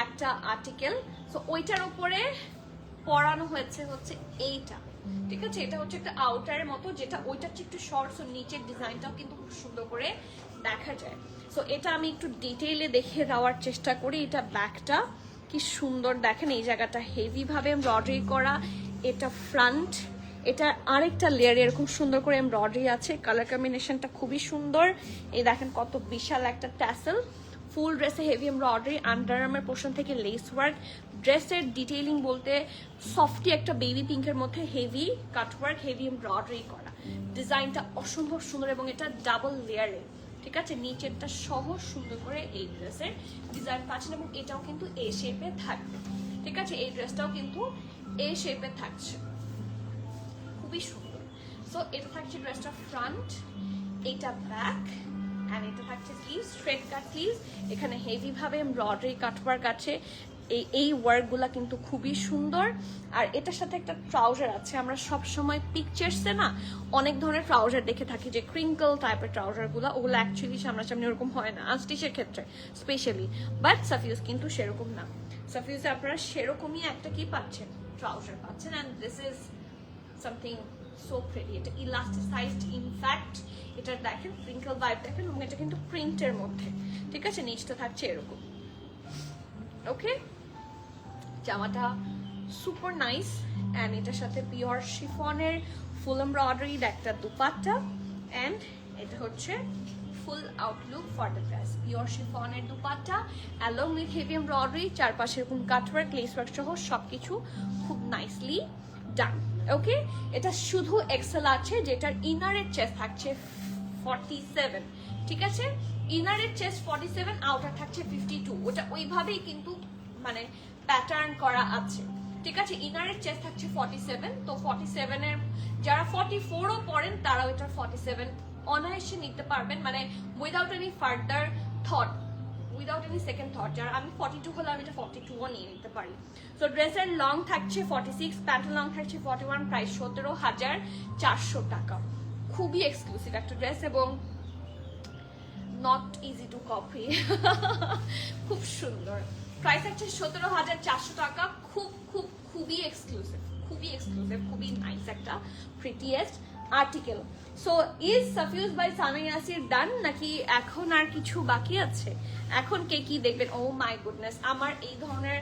একটা আর্টিকেল। সো ওইটার উপরে পরানো হয়েছে হচ্ছে এইটা। ঠিক আছে, এটা হচ্ছে একটা আউটারের মতো, যেটা ওইটার চেয়ে একটু শর্টস, ও নিচের ডিজাইনটাও কিন্তু খুব সুন্দর করে দেখা যায়। সো এটা আমি একটু ডিটেইলে দেখে দেওয়ার চেষ্টা করি। এটা ব্যাকটা কি সুন্দর দেখেন, এই জায়গাটা হেভি ভাবে এমব্রয়ডারি করা। এটা ফ্রন্ট, এটা আরেকটা লেয়ারে এরকম সুন্দর করে এমব্রয়ডারি আছে, কালার কম্বিনেশনটা খুবই সুন্দর। এই দেখেন কত বিশাল একটা ট্যাসেল, ফুল ড্রেসে হেভি এমব্রয়ডারি, আন্ডারআর্মের পোর্শন থেকে লেস ওয়ার্ক। ড্রেসের ডিটেইলিং বলতে সফটি একটা বেবি পিঙ্কের মধ্যে হেভি কাটওয়ার্ক, হেভি এমব্রয়ডারি করা। ডিজাইনটা অসম্ভব সুন্দর এবং এটা ডাবল লেয়ারে। ঠিক আছে, নিচেরটা সহ সুন্দর করে এই ড্রেসের ডিজাইন পাচ্ছেন, এবং এটাও কিন্তু এ শেপে থাকবে। ঠিক আছে, এই ড্রেসটাও কিন্তু এ শেপে থাকছে, খুবই সুন্দর। সো এটা থাকছে ড্রেসটা ফ্রন্ট, এটা ব্যাক, এন্ড এটা থাকছে স্লিভ, স্ট্রেট কাট স্লিভ। এখানে হেভি ভাবে এমব্রয়ডারি কাটওয়ার্ক আছে, এই ওয়ার্কগুলা কিন্তু খুবই সুন্দর। আর এটার সাথে একটা ট্রাউজার আছে। আমরা সব সময় পিকচার্সে না অনেক ধরনের ট্রাউজার দেখে থাকি, যে ক্রিঙ্কল টাইপের ট্রাউজারগুলো, ওগুলো অ্যাকচুয়ালি সামনাসামনি ওরকম হয় না, আনস্টিচের ক্ষেত্রে স্পেশালি। বাট সাফিউজ কিন্তু সেরকম না, সাফিউজে আপনারা সেরকমই একটা কি পাচ্ছেন, ট্রাউজার পাচ্ছেন। And this is something so pretty. এটা ইলাস্টিসাইজড, ইনফ্যাক্ট এটার দেখেন ক্রিঙ্কল ভাইব দেখেন, এবং এটা কিন্তু প্রিন্টের মধ্যে। ঠিক আছে, নিচটা থাকছে এরকম। ওকে, জামাটা সুপার নাইস, অ্যান্ড এটার সাথে পিওর শিফনের ফুল এমব্রয়ডারিড একটা দুপাট্টা, অ্যান্ড এটা হচ্ছে full outlook for the dress. Pure শিফনের dupatta along with heavy embroidery, চারপাশে এরকম কাটওয়ার্ক, লেস ওয়ার্ক সহ সবকিছু খুব নাইসলি ডান। ওকে, এটা শুধু এক্সেল আছে, যেটার ইনারের চেস্ট থাকছে 47। ঠিক আছে, ইনারের চেস্ট 47, আউটার থাকছে 52। ওটা ওইভাবেই কিন্তু মানে প্যাটার্ন করা আছে। ঠিক আছে, ইনারের চেস্ট থাকছে 47, তো 47 এর যারা 44ও পড়েন তারা ওইটার 47 অনায়াসে নিতে পারবেন, মানে without any further thought, without any second thought. যারা আমি 42 হলে আমি এটা 42ও নিয়ে নিতে পারি। তো ড্রেসের লং থাকছে 46, প্যান্টের লং থাকছে 41, প্রাইস 17,400 টাকা। খুবই এক্সক্লুসিভ একটা ড্রেস, এবং নট ইজি টু কপি। খুব সুন্দর। প্রাইস হচ্ছে 17,400 টাকা। খুবই এক্সক্লুসিভ, খুবই নাইস একটা prettiest article. So is Safiuz by Sana Yasir done, নাকি এখন আর কিছু বাকি আছে? এখন কে কি দেখবেন? ও মাই গুডনেস, আমার এই ধরনের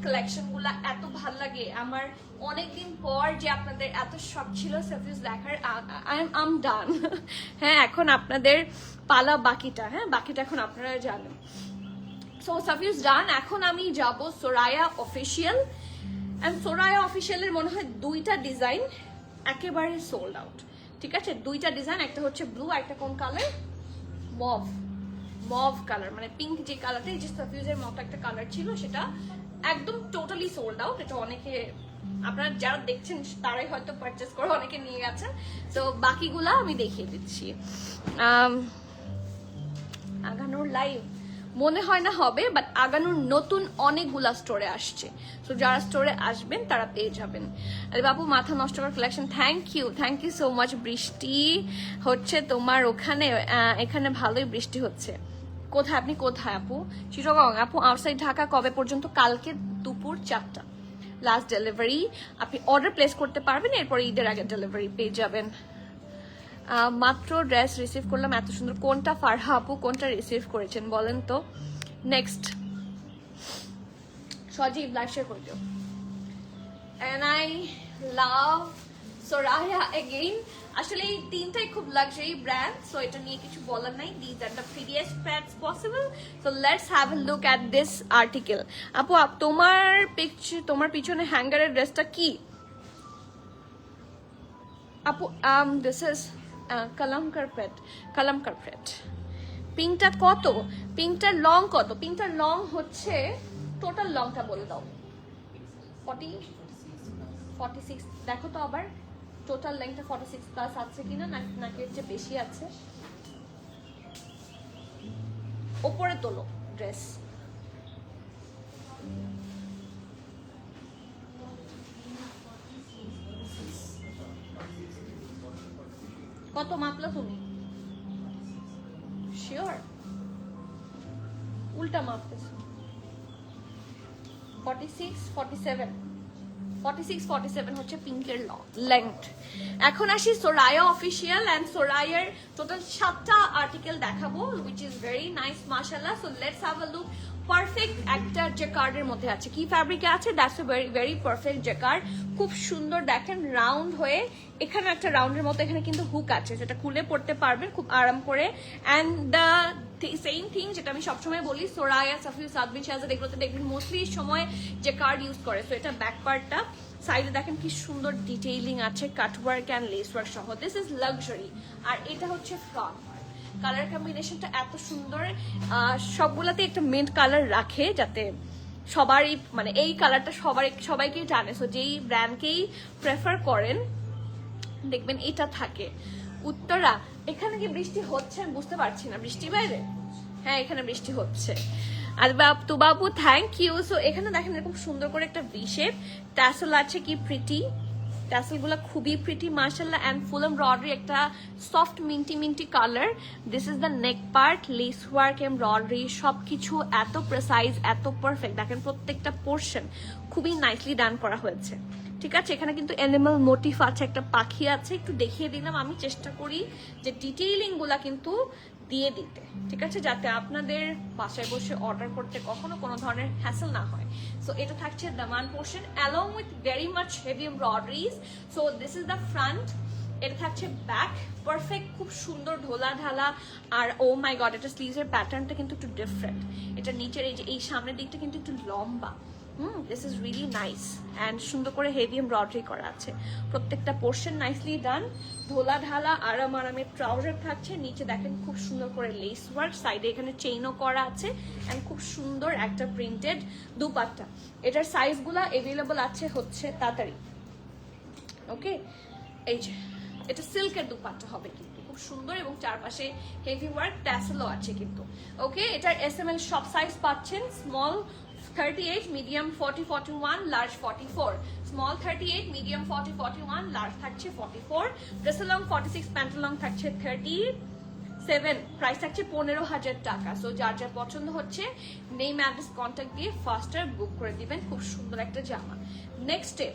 কালেকশন গুলা এত ভাল লাগে। আমার অনেকদিন পর যে আপনাদের এত শখ ছিল সাফিউজ দেখার, আম ডান। হ্যাঁ, এখন আপনাদের পালা বাকিটা। হ্যাঁ, বাকিটা এখন আপনারা জানেন। সো সাফিউজ ডান। এখন আমি যাব সোরায়া অফিসিয়াল। এন্ড সোরায়া অফিসিয়ালের মনে হয় 2টা ডিজাইন একেবারে সোল্ড আউট। ঠিক আছে, 2টা ডিজাইন, একটা হচ্ছে ব্লু, একটা কোন কালার? মভ কালার, মানে পিঙ্ক যে কালারটা, এই যে সাফিউজের মতো একটা কালার ছিল, সেটা একদম টোটালি সোল্ড আউট। এটা অনেকে, আপনারা যারা দেখছেন তারাই হয়তো পারচেস করে অনেকে নিয়ে গেছেন। তো বাকিগুলা আমি দেখিয়ে দিচ্ছি। আগানোর লাইভ মনে হয় না হবে, বাট আগানোর নতুন অনেকগুলা স্টোরে আসছে। তো যারা স্টোরে আসবেন তারা পেয়ে যাবেন। আরে বাবু, মাথা নষ্ট করার collection, thank you so much. বৃষ্টি হচ্ছে তোমার ওখানে? এখানে ভালোই বৃষ্টি হচ্ছে। কোথায় আপনি? কোথায় আপু? চিটাগং আপু। আউটসাইড ঢাকা কবে পর্যন্ত? কালকে দুপুর 4টা লাস্ট ডেলিভারি। আপনি অর্ডার প্লেস করতে পারবেন, এরপর ঈদের আগে ডেলিভারি পেয়ে যাবেন। মাত্র ড্রেস রিসিভ করলাম, এত সুন্দর। কোনটা ফারহা আপু, কোনটা রিসিভ করেছেন বলেন তো? নেক্সট সজীব লাইভ শেয়ার করে দিও। And I love Soraya again. আসলে এই 3টাই খুব লাক্সারি ব্র্যান্ড, সো এটা নিয়ে কিছু বলার নাই। These are the prettiest pads possible. So let's have a look at this article. আপু, তোমার পিছনে হ্যাঙ্গারের ড্রেসটা কি আপু? This is Kalamkar pad. পিঙ্কটা কত? পিঙ্কটার লং কত? পিঙ্কটার লং হচ্ছে, টোটাল লংটা বলে দাও। 46। দেখো তো আবার টোটাল লেংথটা 46 প্লাস আছে কিনা, নাকি এর চেয়ে বেশি আছে। ওপরে তোলো ড্রেস। কত মাপলা তুমি? শিওর? উল্টা মাপতেছো। 46 হচ্ছে পিঙ্কের লেংথ। এখন আসি সোরায়া অফিসিয়াল। এন্ড সোরায়ার টোটাল 7টা আর্টিকেল দেখাবো, which is very nice মাশাআল্লাহ। So let's have a look. Perfect একটা জ্যাকার্ডের মধ্যে আছে। কি ফ্যাব্রিকে আছে? That's a very perfect jacquard. খুব সুন্দর, দেখেন রাউন্ড হয়ে, এখানে একটা রাউন্ডের মতো এখানে কিন্তু হুক আছে, যেটা খুলে পড়তে পারবেন খুব আরাম করে। অ্যান্ড দ্য সেম থিং যেটা আমি সবসময় বলি, সোরায়া, সাফিউজ, সাদবিন, শাহজাদ, এগুলোতে দেখবেন মোস্টলি সময় জ্যাকার্ড ইউজ করে। সো এটা ব্যাক পার্টটা, সাইডে দেখেন কি সুন্দর ডিটেইলিং আছে, কাটওয়ার্ক অ্যান্ড লেস ওয়ার্ক সহ। This is luxury. আর এটা হচ্ছে ফ্রন্ট। কালার কম্বিনেশনটা এত সুন্দর। সবগুলাতে একটা মিন্ট কালার রাখে, যাতে সবারই, মানে এই কালারটা সবাইকেই টানে। সো যেই ব্র্যান্ডকেই প্রেফার করেন দেখবেন এটা থাকে। উত্তরা, এখানে কি বৃষ্টি হচ্ছে? আমি বুঝতে পারছি না। বৃষ্টি বাইরে? হ্যাঁ, এখানে বৃষ্টি হচ্ছে। আর বাবু থ্যাংক ইউ। সো এখানে দেখেন এরকম সুন্দর করে একটা ভি শেপ ট্যাসেল আছে, কি প্রিটি। ট্যাসেলগুলো খুবই প্রিটি মাশাআল্লাহ। এন্ড ফুল এমব্রয়ডারি, একটা soft minty colour. This is the neck part, less work, embroidery, সবকিছু এত প্রেসাইজ, এত পারফেক্ট। দেখেন প্রত্যেকটা পোর্শন খুবই নাইসলি ডান করা হয়েছে। ঠিক আছে, এখানে কিন্তু অ্যানিমাল মোটিভ আছে, একটা পাখি আছে, একটু দেখিয়ে দিলাম। আমি চেষ্টা করি যে ডিটেইলিং গুলা কিন্তু দিয়ে দিতে, ঠিক আছে, যাতে আপনাদের বাসায় বসে অর্ডার করতে কখনো কোনো ধরনের হ্যাসেল না হয়। সো এটা থাকছে দামান portion along with very much heavy embroideries. So this is the front. এটা থাকছে ব্যাক, পারফেক্ট, খুব সুন্দর ঢোলা ঢালা। আর ও মাই গড, এটা স্লিভসের প্যাটার্নটা কিন্তু একটু ডিফারেন্ট। এটা নিচের এই যে এই সামনের দিকটা কিন্তু একটু লম্বা। This is really nice. And সুন্দর করে হেভি এমব্রয়ডারি করা আছে, প্রত্যেকটা পোর্শন নাইসলি ডান। ধোলা ঢালা আরামের ট্রাউজার থাকছে। নিচে দেখেন খুব সুন্দর করে লেস ওয়ার্ক, সাইডে এখানে চেইনও করা আছে। অ্যান্ড খুব সুন্দর একটা প্রিন্টেড দুপাট্টা। এটার সাইজগুলো অ্যাভেলেবল আছে হচ্ছে তাড়াতাড়ি। ওকে, এই যে এটা সিল্কের দুপাট্টা হবে কিন্তু খুব সুন্দর, এবং চারপাশে হেভি ওয়ার্ক, ট্যাসেলও আছে কিন্তু। ওকে, এটার এসএমএল সব সাইজ পাচ্ছেন। Small 38, medium 40, 41, large 44। Small 38, medium 40, 41, large থাকছে 44। ড্রেস লং 46, প্যান্ট লং থাকছে 30, 7, প্রাইস থাকছে 15,000 টাকা। সো যার যার পছন্দ হচ্ছে নেম অ্যাড্রেস কন্ট্যাক্ট দিয়ে ফার্স্টার বুক করে দিবেন। খুব সুন্দর একটা জামা। নেক্সটে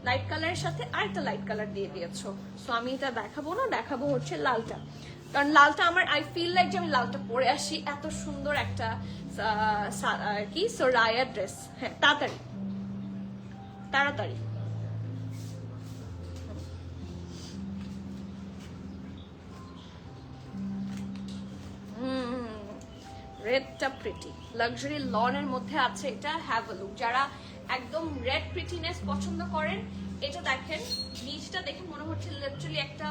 লাইট কালারের সাথে আরেকটা লাইট কালার দিয়ে দিয়েছো। সো আমি এটা দেখাবো না, দেখাবো হচ্ছে লালটা, কারণ লালটা আমার আই ফিল লাইক যে আমি লালটা পরে আসি। এত সুন্দর একটা কি সোরায়া ড্রেস। হ্যাঁ, তাড়াতাড়ি তাড়াতাড়ি। রেডটা প্রিটি লাক্সারি লনের মধ্যে আছে এটা। Have a look. যারা একদম রেড প্রিটিনেস পছন্দ করেন, এটা দেখেন, নিচটা দেখে মনে হচ্ছে লিটারালি একটা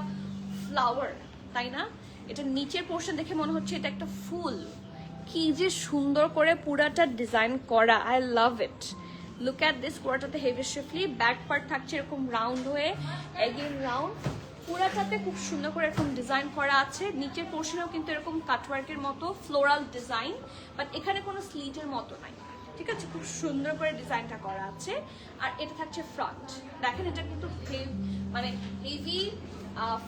ফ্লাওয়ার, তাই না? এটা নিচের পোর্শন দেখে মনে হচ্ছে এটা একটা ফুল। কি যে সুন্দর করে পুরাটা ডিজাইন করা, I love it. Look at this. পুরাটাতে হেভি শিফলি ব্যাক পার্ট থাকছে এরকম রাউন্ড হয়ে, এগেইন রাউন্ড। পুরাটাতে খুব সুন্দর করে এরকম ডিজাইন করা আছে। নিচের পোর্শনেও কিন্তু এরকম কাটওয়ার্কের মতো ফ্লোরাল ডিজাইন, বাট এখানে কোনো স্লিটের মতো নাই, ঠিক আছে? খুব সুন্দর করে ডিজাইনটা করা আছে। আর এটা থাকছে ফ্রন্ট, দেখেন এটা কিন্তু মানে হেভি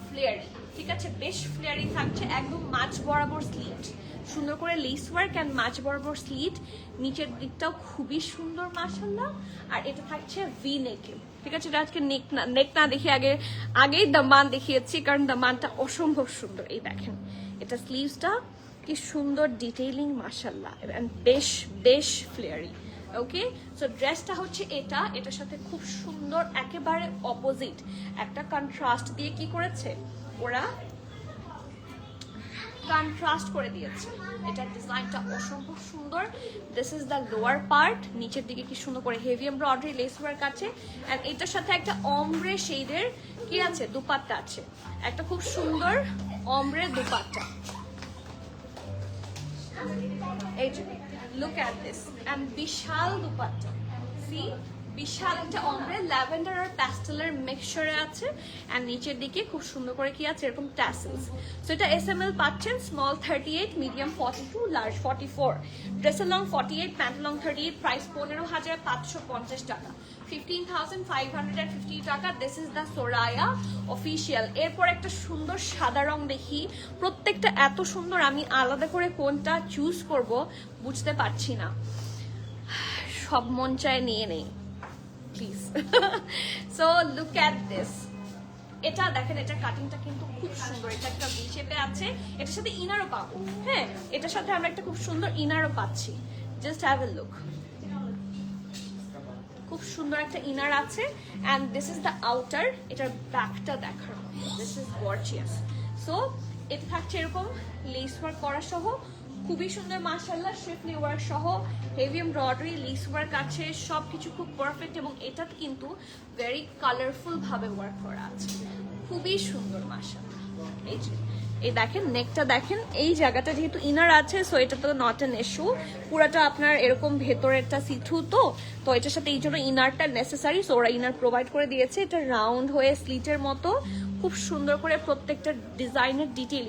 ফ্লেয়ারি, ঠিক আছে? বেশ ফ্লেয়ারি থাকছে, একদম মাঝ বরাবর স্লিট, সুন্দর করে লেস ওয়ার্ক অ্যান্ড মাঝ বরাবর স্লিট। নিচের দিকটাও খুবই সুন্দর মাশাআল্লাহ। আর এটা থাকছে ভি নেকে, ঠিক আছে? এটা আজকে নেক না দেখি আগেই দামান দেখিয়েছি, কারণ দামানটা অসম্ভব সুন্দর। এই দেখেন এটা স্লিভসটা কি সুন্দর ডিটেইলিং মাশাআল্লাহ, এন্ড বেশ বেশ ফ্লেয়ারি। ওকে, সো ড্রেসটা হচ্ছে এটা, এটার সাথে খুব সুন্দর একেবারে অপোজিট একটা কন্ট্রাস্ট দিয়ে কি করেছে ওরা, কন্ট্রাস্ট করে দিয়েছে। এটার ডিজাইনটা অসম্ভব সুন্দর। This is the lower part. নিচের দিকে কি সুন্দর করে হেভি এমব্রয়ডারি লেস ওয়ার্ক আছে, এন্ড এটার সাথে একটা অমব্রে শেডের কি আছে, দুপাট্টা আছে, একটা খুব সুন্দর অমব্রে দুপাট্টা। এই যে লুক অ্যাট দিস, এন্ড বিশাল দুপাট্টা। সি, বিশাল একটা অমব্রে ল্যাভেন্ডার আর প্যাস্টেলের মিক্সচারে আছে, এন্ড নিচের দিকে খুব সুন্দর করে কি আছে এরকম ট্যাসেলস। সো এটা এসএমএল পাচ্ছেন, স্মল 38, মিডিয়াম 42, লার্জ 44। ড্রেসের লং 48, প্যান্ট লং 38। প্রাইস 15,550 টাকা, 15,550 টাকা। This is the Soraya official. এরপর একটা সুন্দর সাদা রং দেখি, প্রত্যেকটা এত সুন্দর, আমি আলাদা করে কোনটা চুজ করব বুঝতে পারছি না, সব মন চায় নিয়ে নেই please. So look at this. এটা দেখেন, এটা কাটিংটা কিন্তু খুব সুন্দর, এটা একটা ভি শেপে আছে। এটার সাথে ইনারও পাবো, হ্যাঁ, এটার সাথে আমরা একটা খুব সুন্দর ইনারও পাচ্ছি। জাস্ট হ্যাভ এ লুক, খুব সুন্দর একটা ইনার আছে, and this is the outer. এটার ব্যাকটা দেখার, দিস ইজ গর্জিয়াস। সো এটা থাকছে এরকম লেস ওয়ার্ক করা সহ, খুবই সুন্দর মাশাআল্লাহ, শিফলি ওয়ার্ক সহ, হেভি এমব্রয়ডারি লেস ওয়ার্ক আছে, সবকিছু খুব পারফেক্ট। এবং এটা কিন্তু ভেরি কালারফুল ভাবে ওয়ার্ক করা আছে, খুবই সুন্দর মাশাআল্লাহ। এই যে এই দেখেন নেকটা দেখেন, এই জায়গাটা যেহেতু ইনার আছে, সো এটা তো নট অ্যান ইস্যু। পুরাটা আপনার এরকম ভেতরেরটা সিথু, তো এটার সাথে এই জন্য ইনারটা নেসেসারি, সো ওরা ইনার প্রোভাইড করে দিয়েছে। এটা রাউন্ড হয়ে স্লিটের মতো, খুব সুন্দর করে প্রত্যেকটা ডিজাইনের ডিটেইল।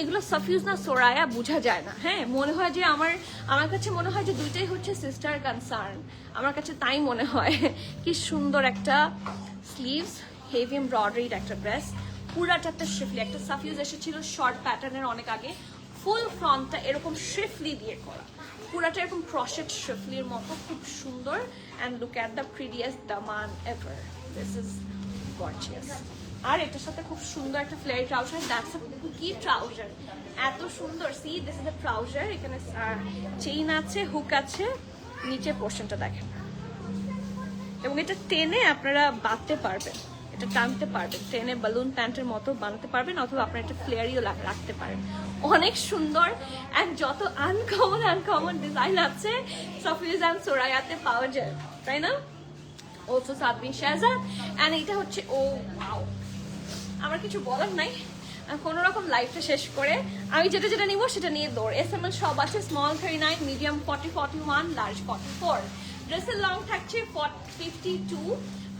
এগুলো সাফিউজ না সোরায়া বোঝা যায় না, হ্যাঁ, মনে হয় যে আমার কাছে মনে হয় যে দুইটাই হচ্ছে সিস্টার কনসার্ন, আমার কাছে তাই মনে হয়। কি সুন্দর একটা স্লিভস, হেভি এমব্রয়ডারিড একটা ড্রেস, পুরাটা শিফলি। একটা সাফিউজ এসেছিল শর্ট প্যাটার্নের অনেক আগে, ফুল ফ্রন্টটা এরকম শিফলি দিয়ে করা, পুরাটা এরকম ক্রশেট শিফলির মতো, খুব সুন্দর। And look at the prettiest দামান এভার, দিস ইজ গর্জিয়াস। আর এটার সাথে খুব সুন্দর একটা flare trouser, that's a cookie trouser, এত সুন্দর। See, this is the trouser. এখানে চেইন আছে, হুক আছে, নিচের পোর্শনটা দেখেন, এবং এটা টেনে আপনারা বাঁধতে পারবেন, এটা টানতে পারবেন, টেনে বালুন প্যান্টের মতো বানাতে পারবেন, অথবা আপনারা একটা ফ্লেয়ারিও রাখতে পারেন। অনেক সুন্দর, অ্যান্ড যত আনকমন ডিজাইন আছে সাফিউজ অ্যান্ড সোরায়াতে পাওয়া যায়, তাই না? অলসো সাবরিন শাহজাদ। অ্যান্ড এটা হচ্ছে, ও ওয়াও, আমার কিছু বলার নাই, কোনো রকম লাইফটা শেষ করে আমি যেটা নিব সেটা নিয়ে দৌড়। এসএমএল সব আছে, স্মল 39, মিডিয়াম 40, 41, লার্জ 44। ড্রেসের লং থাকছে 52,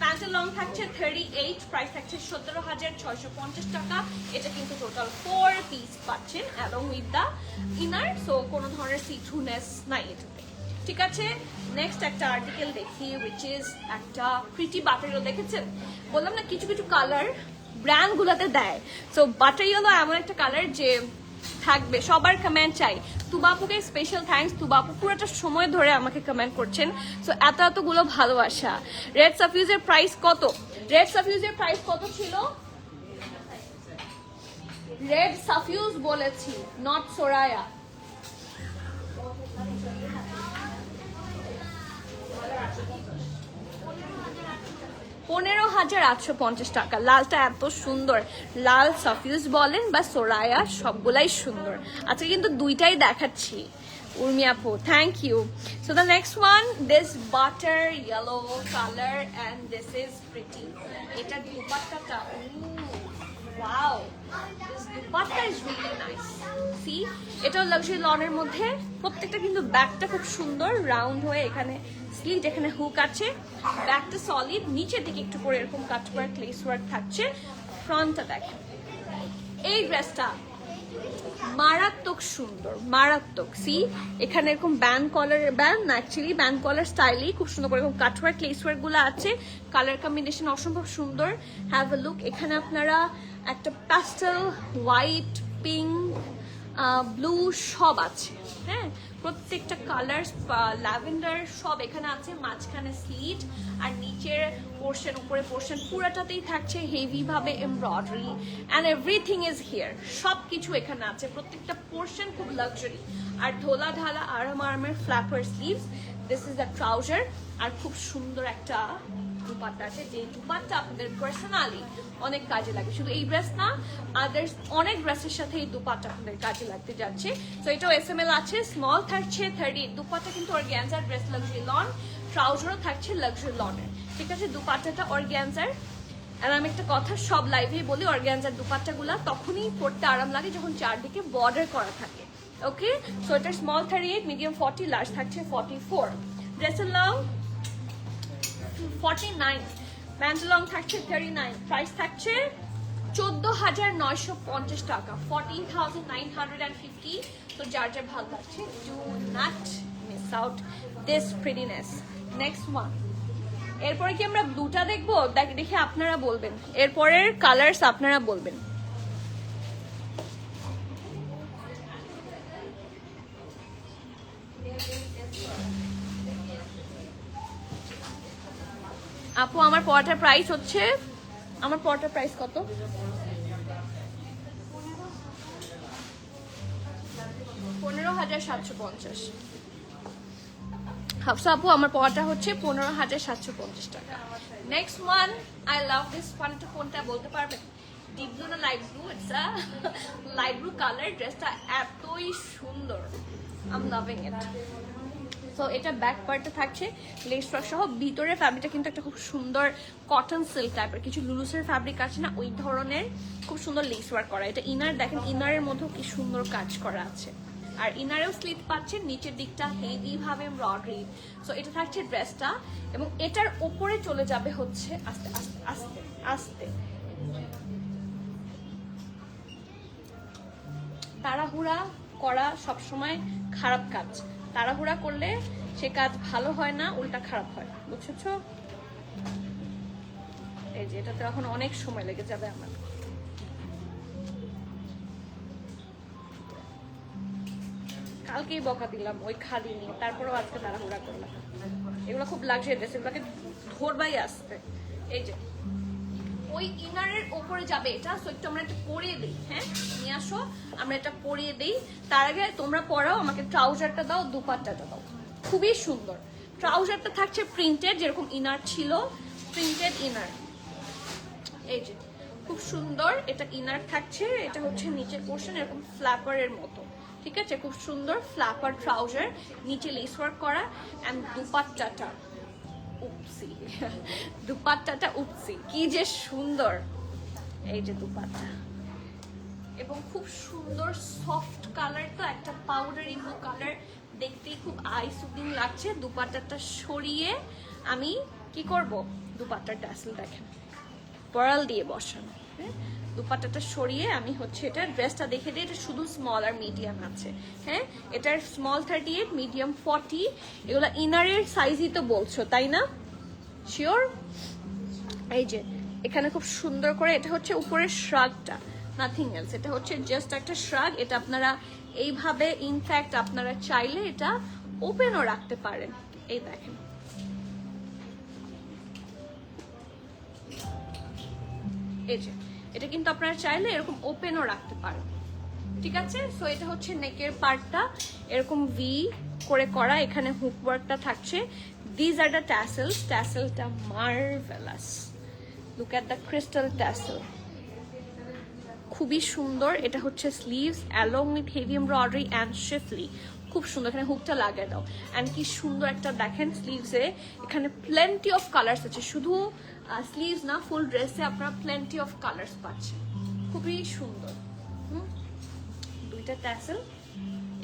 প্যান্টের লং থাকছে 38, প্রাইস থাকছে 17,650 টাকা। এটা কিন্তু টোটাল 4 পিস পাচ্ছেন along with the inner, so কোনো ধরনের সিথুনেস নাই এটাতে, ঠিক আছে? নেক্সট একটা আর্টিকেল দেখি, উইচ ইজ একটা প্রিটি বাটার ইয়েলো। দেখেছেন, বললাম না কিছু কিছু কালার ব্র্যান্ড গুলাতে দেয়। সো বাটার ইয়েলো এমন একটা কালার যে থাকবে, সবার কমেন্ট চাই। তুবাপুকে স্পেশাল থ্যাঙ্কস, তুবাপু পুরোটা সময় ধরে আমাকে কমেন্ট করছেন, সো এতগুলো ভালোবাসা। রেড সাফিউজের প্রাইস কত? রেড সাফিউজের প্রাইস কত ছিল? রেড সাফিউজ বলেছি, নট সোরায়া। 15,850 টাকা। লালটা এত সুন্দর, লাল সাফিউজ বলেন বা সোরায়া সবগুলাই সুন্দর। আজকে কিন্তু দুইটাই দেখাচ্ছি উর্মি আপু, thank you. So the next one, this butter yellow colour and this is pretty. এটা দুপাট্টাটা, wow, this dupatta is really nice. See, এটাও লাক্সারি লনের মধ্যে। প্রত্যেকটা কিন্তু ব্যাগটা খুব সুন্দর, রাউন্ড হয়ে এখানে স্লিট, এখানে হুক আছে, ব্যাগটা সলিড, নিচের দিকে একটু করে এরকম কাট ওয়ার্ক, লেস ওয়ার্ক থাকছে। ফ্রন্টটা দেখেন, এই ড্রেসটা মারাত্মক সুন্দর, মারাত্মক। সি, এখানে এরকম ব্যান্ড কলার, ব্যান্ড না অ্যাকচুয়ালি ব্যান্ড কলার স্টাইলেই খুব সুন্দর করে এরকম কাটওয়ার্ক, লেস ওয়ার্ক গুলো আছে। কালার কম্বিনেশন অসম্ভব সুন্দর। Have a look. এখানে আপনারা একটা প্যাস্টেল, হোয়াইট, পিঙ্ক, ব্লু সব আছে। হ্যাঁ, প্রত্যেকটা কালার, ল্যাভেন্ডার সব এখানে আছে। মাঝখানে স্লিট আর নিচের পোর্শন, উপরে পোর্শন পুরাটাতেই থাকছে হেভি ভাবে embroidery and everything is here. সব কিছু এখানে আছে, প্রত্যেকটা পোর্শন খুব লাক্সারি। আর ঢোলা ঢালা আরামের flapper sleeves. This is the trouser. আর খুব সুন্দর একটা দুপাট্টা আছে, যে দুপাট্টা আপনাদের পার্সোনালি অনেক কাজে লাগে। শুধু এই ড্রেস না, আদার্স অনেক ড্রেসের সাথে এই দুপাট্টা আপনাদের কাজে লাগতে যাচ্ছে। তো এটাও SML আছে, স্মল থাকছে 38। দুপাট্টা কিন্তু অর্গ্যানজার ড্রেস, লাক্সারি লন। ট্রাউজারও থাকছে লাক্সারি লনের, ঠিক আছে। দুপাট্টাটা অর্গ্যানজার। আর আমি একটা কথা সব লাইভেই বলি, অর্গ্যানজার দুপাট্টাগুলা তখনই পরতে আরাম লাগে যখন চারদিকে বর্ডার করা থাকে। ওকে, সো এটা স্মল 38, মিডিয়াম 40, লার্জ থাকছে 44। ড্রেসের লং 49, প্যান্টালং থাকছে 39। প্রাইস থাকছে 14,950 টাকা, 14,950। তো যার যার ভালো লাগছে, do not miss out this prettiness. Next one, এরপরে কি আমরা ব্লুটা দেখবো? দেখে আপনারা বলবেন, এরপরের কালার্স আপনারা বলবেন। আপু, আমার পড়াটার প্রাইস হচ্ছে, আমার পড়াটার প্রাইস কত? 15,750। হাফসা আপু, আমার পড়াটা হচ্ছে 15,750 টাকা। Next one, I love this one. এটা কোনটা বলতে পারবেন? ডিপ ব্লু না light blue? It's a light blue colour. ড্রেসটা এতই সুন্দর, আই এম লাভিং ইট। তো এটা ব্যাক পার্টে থাকছে লেস ওয়ার্ক সহ। ভিতরে ফ্যাব্রিকটা কিন্তু একটা খুব সুন্দর কটন সিল্ক টাইপের, কিছু লুলুসের ফ্যাব্রিক আছে না, ওই ধরনের খুব সুন্দর লেস ওয়ার্ক করা। এটা ইনার দেখেন, ইনারের মধ্যেও কি সুন্দর কাজ করা আছে। আর ইনারেও স্লিট পাচ্ছেন, নিচের দিকটা হেভি ভাবে এমব্রয়ডারি। সো এটা থাকছে ড্রেসটা, এবং এটার উপরে চলে যাবে হচ্ছে আস্তে আস্তে আস্তে আস্তে। তাড়াহুড়া করা সবসময় খারাপ কাজ। তাড়াহুড়া করলে সে কাজ ভালো হয় না, উল্টা খারাপ হয়, বুঝছো? এই যে এটাতে এখন অনেক সময় লেগে যাবে আমার। কালকেই বকা দিলাম ওই খালি নিয়ে, তারপরেও আজকে তাড়াহুড়া করলাম। এগুলো খুব লাক্সারি ড্রেস, এগুলোকে ধরবাই আসতে। এই যে ওই ইনারের ওপরে যাবে এটা। সো একটু আমরা এটা পরিয়ে দিই। হ্যাঁ, নিয়ে আসো, আমরা এটা পরিয়ে দিই। তার আগে তোমরা পরাও, আমাকে ট্রাউজারটা দাও, দুপাট্টাটা দাও। খুবই সুন্দর। ট্রাউজারটা থাকছে প্রিন্টেড, যেরকম ইনার ছিল, প্রিন্টেড ইনার। এই যে খুব সুন্দর এটা ইনার থাকছে। এটা হচ্ছে নিচের পোর্শন এরকম ফ্ল্যাপারের মতো, ঠিক আছে। খুব সুন্দর ফ্ল্যাপার ট্রাউজার, নিচে লেস ওয়ার্ক করা। অ্যান্ড দুপাট্টাটা উপসি, দুপাট্টাটা উপসি, কি যে সুন্দর। এই যে দুপাট্টা, এবং খুব সুন্দর সফট কালার, তো একটা পাউডারি ব্লু কালার, দেখতেই খুব আই সুদিং লাগছে। দুপাট্টাটা সরিয়ে আমি কি করব, দুপাট্টার ট্যাসেল দেখেন পরাল দিয়ে বসানো। হ্যাঁ, দুপাট্টাটা সরিয়ে আমি হচ্ছে এটা ড্রেসটা দেখে দিই। এটা শুধু স্মল আর মিডিয়াম আছে। হ্যাঁ, এটার স্মল 38, মিডিয়াম 40। এগুলো ইনারের সাইজই তো বলছো, তাই না? শিওর? এই যে এখানে খুব সুন্দর করে, এটা হচ্ছে উপরের শ্রাগটা, নাথিং এলস। এটা হচ্ছে জাস্ট একটা শ্রাগ। এটা আপনারা এইভাবে ইনফ্যাক্ট আপনারা চাইলে এটা ওপেনও রাখতে পারেন। এই দেখেন, এই যে এটা কিন্তু আপনারা চাইলে এরকম ওপেনও রাখতে পারেন, ঠিক আছে। সো এটা হচ্ছে নেকের পার্টটা, এরকম ভি করে করা, এখানে হুক ওয়ার্কটা থাকছে। দিজ আর দ্য ট্যাসেলস, ট্যাসেলটা marvellous, look at the crystal tassel, খুবই সুন্দর। এটা হচ্ছে sleeves along with heavy embroidery and schiffli, খুব সুন্দর। এখানে হুকটা লাগিয়ে দাও, অ্যান্ড কি সুন্দর একটা দেখেন স্লিভসে, এখানে প্লেন্টি অফ কালার্স আছে, শুধু স্লিভস না ফুল ড্রেসে আপনারা প্লেন্টি অফ কালার্স পাচ্ছেন, খুবই সুন্দর। দুইটা ট্যাসেল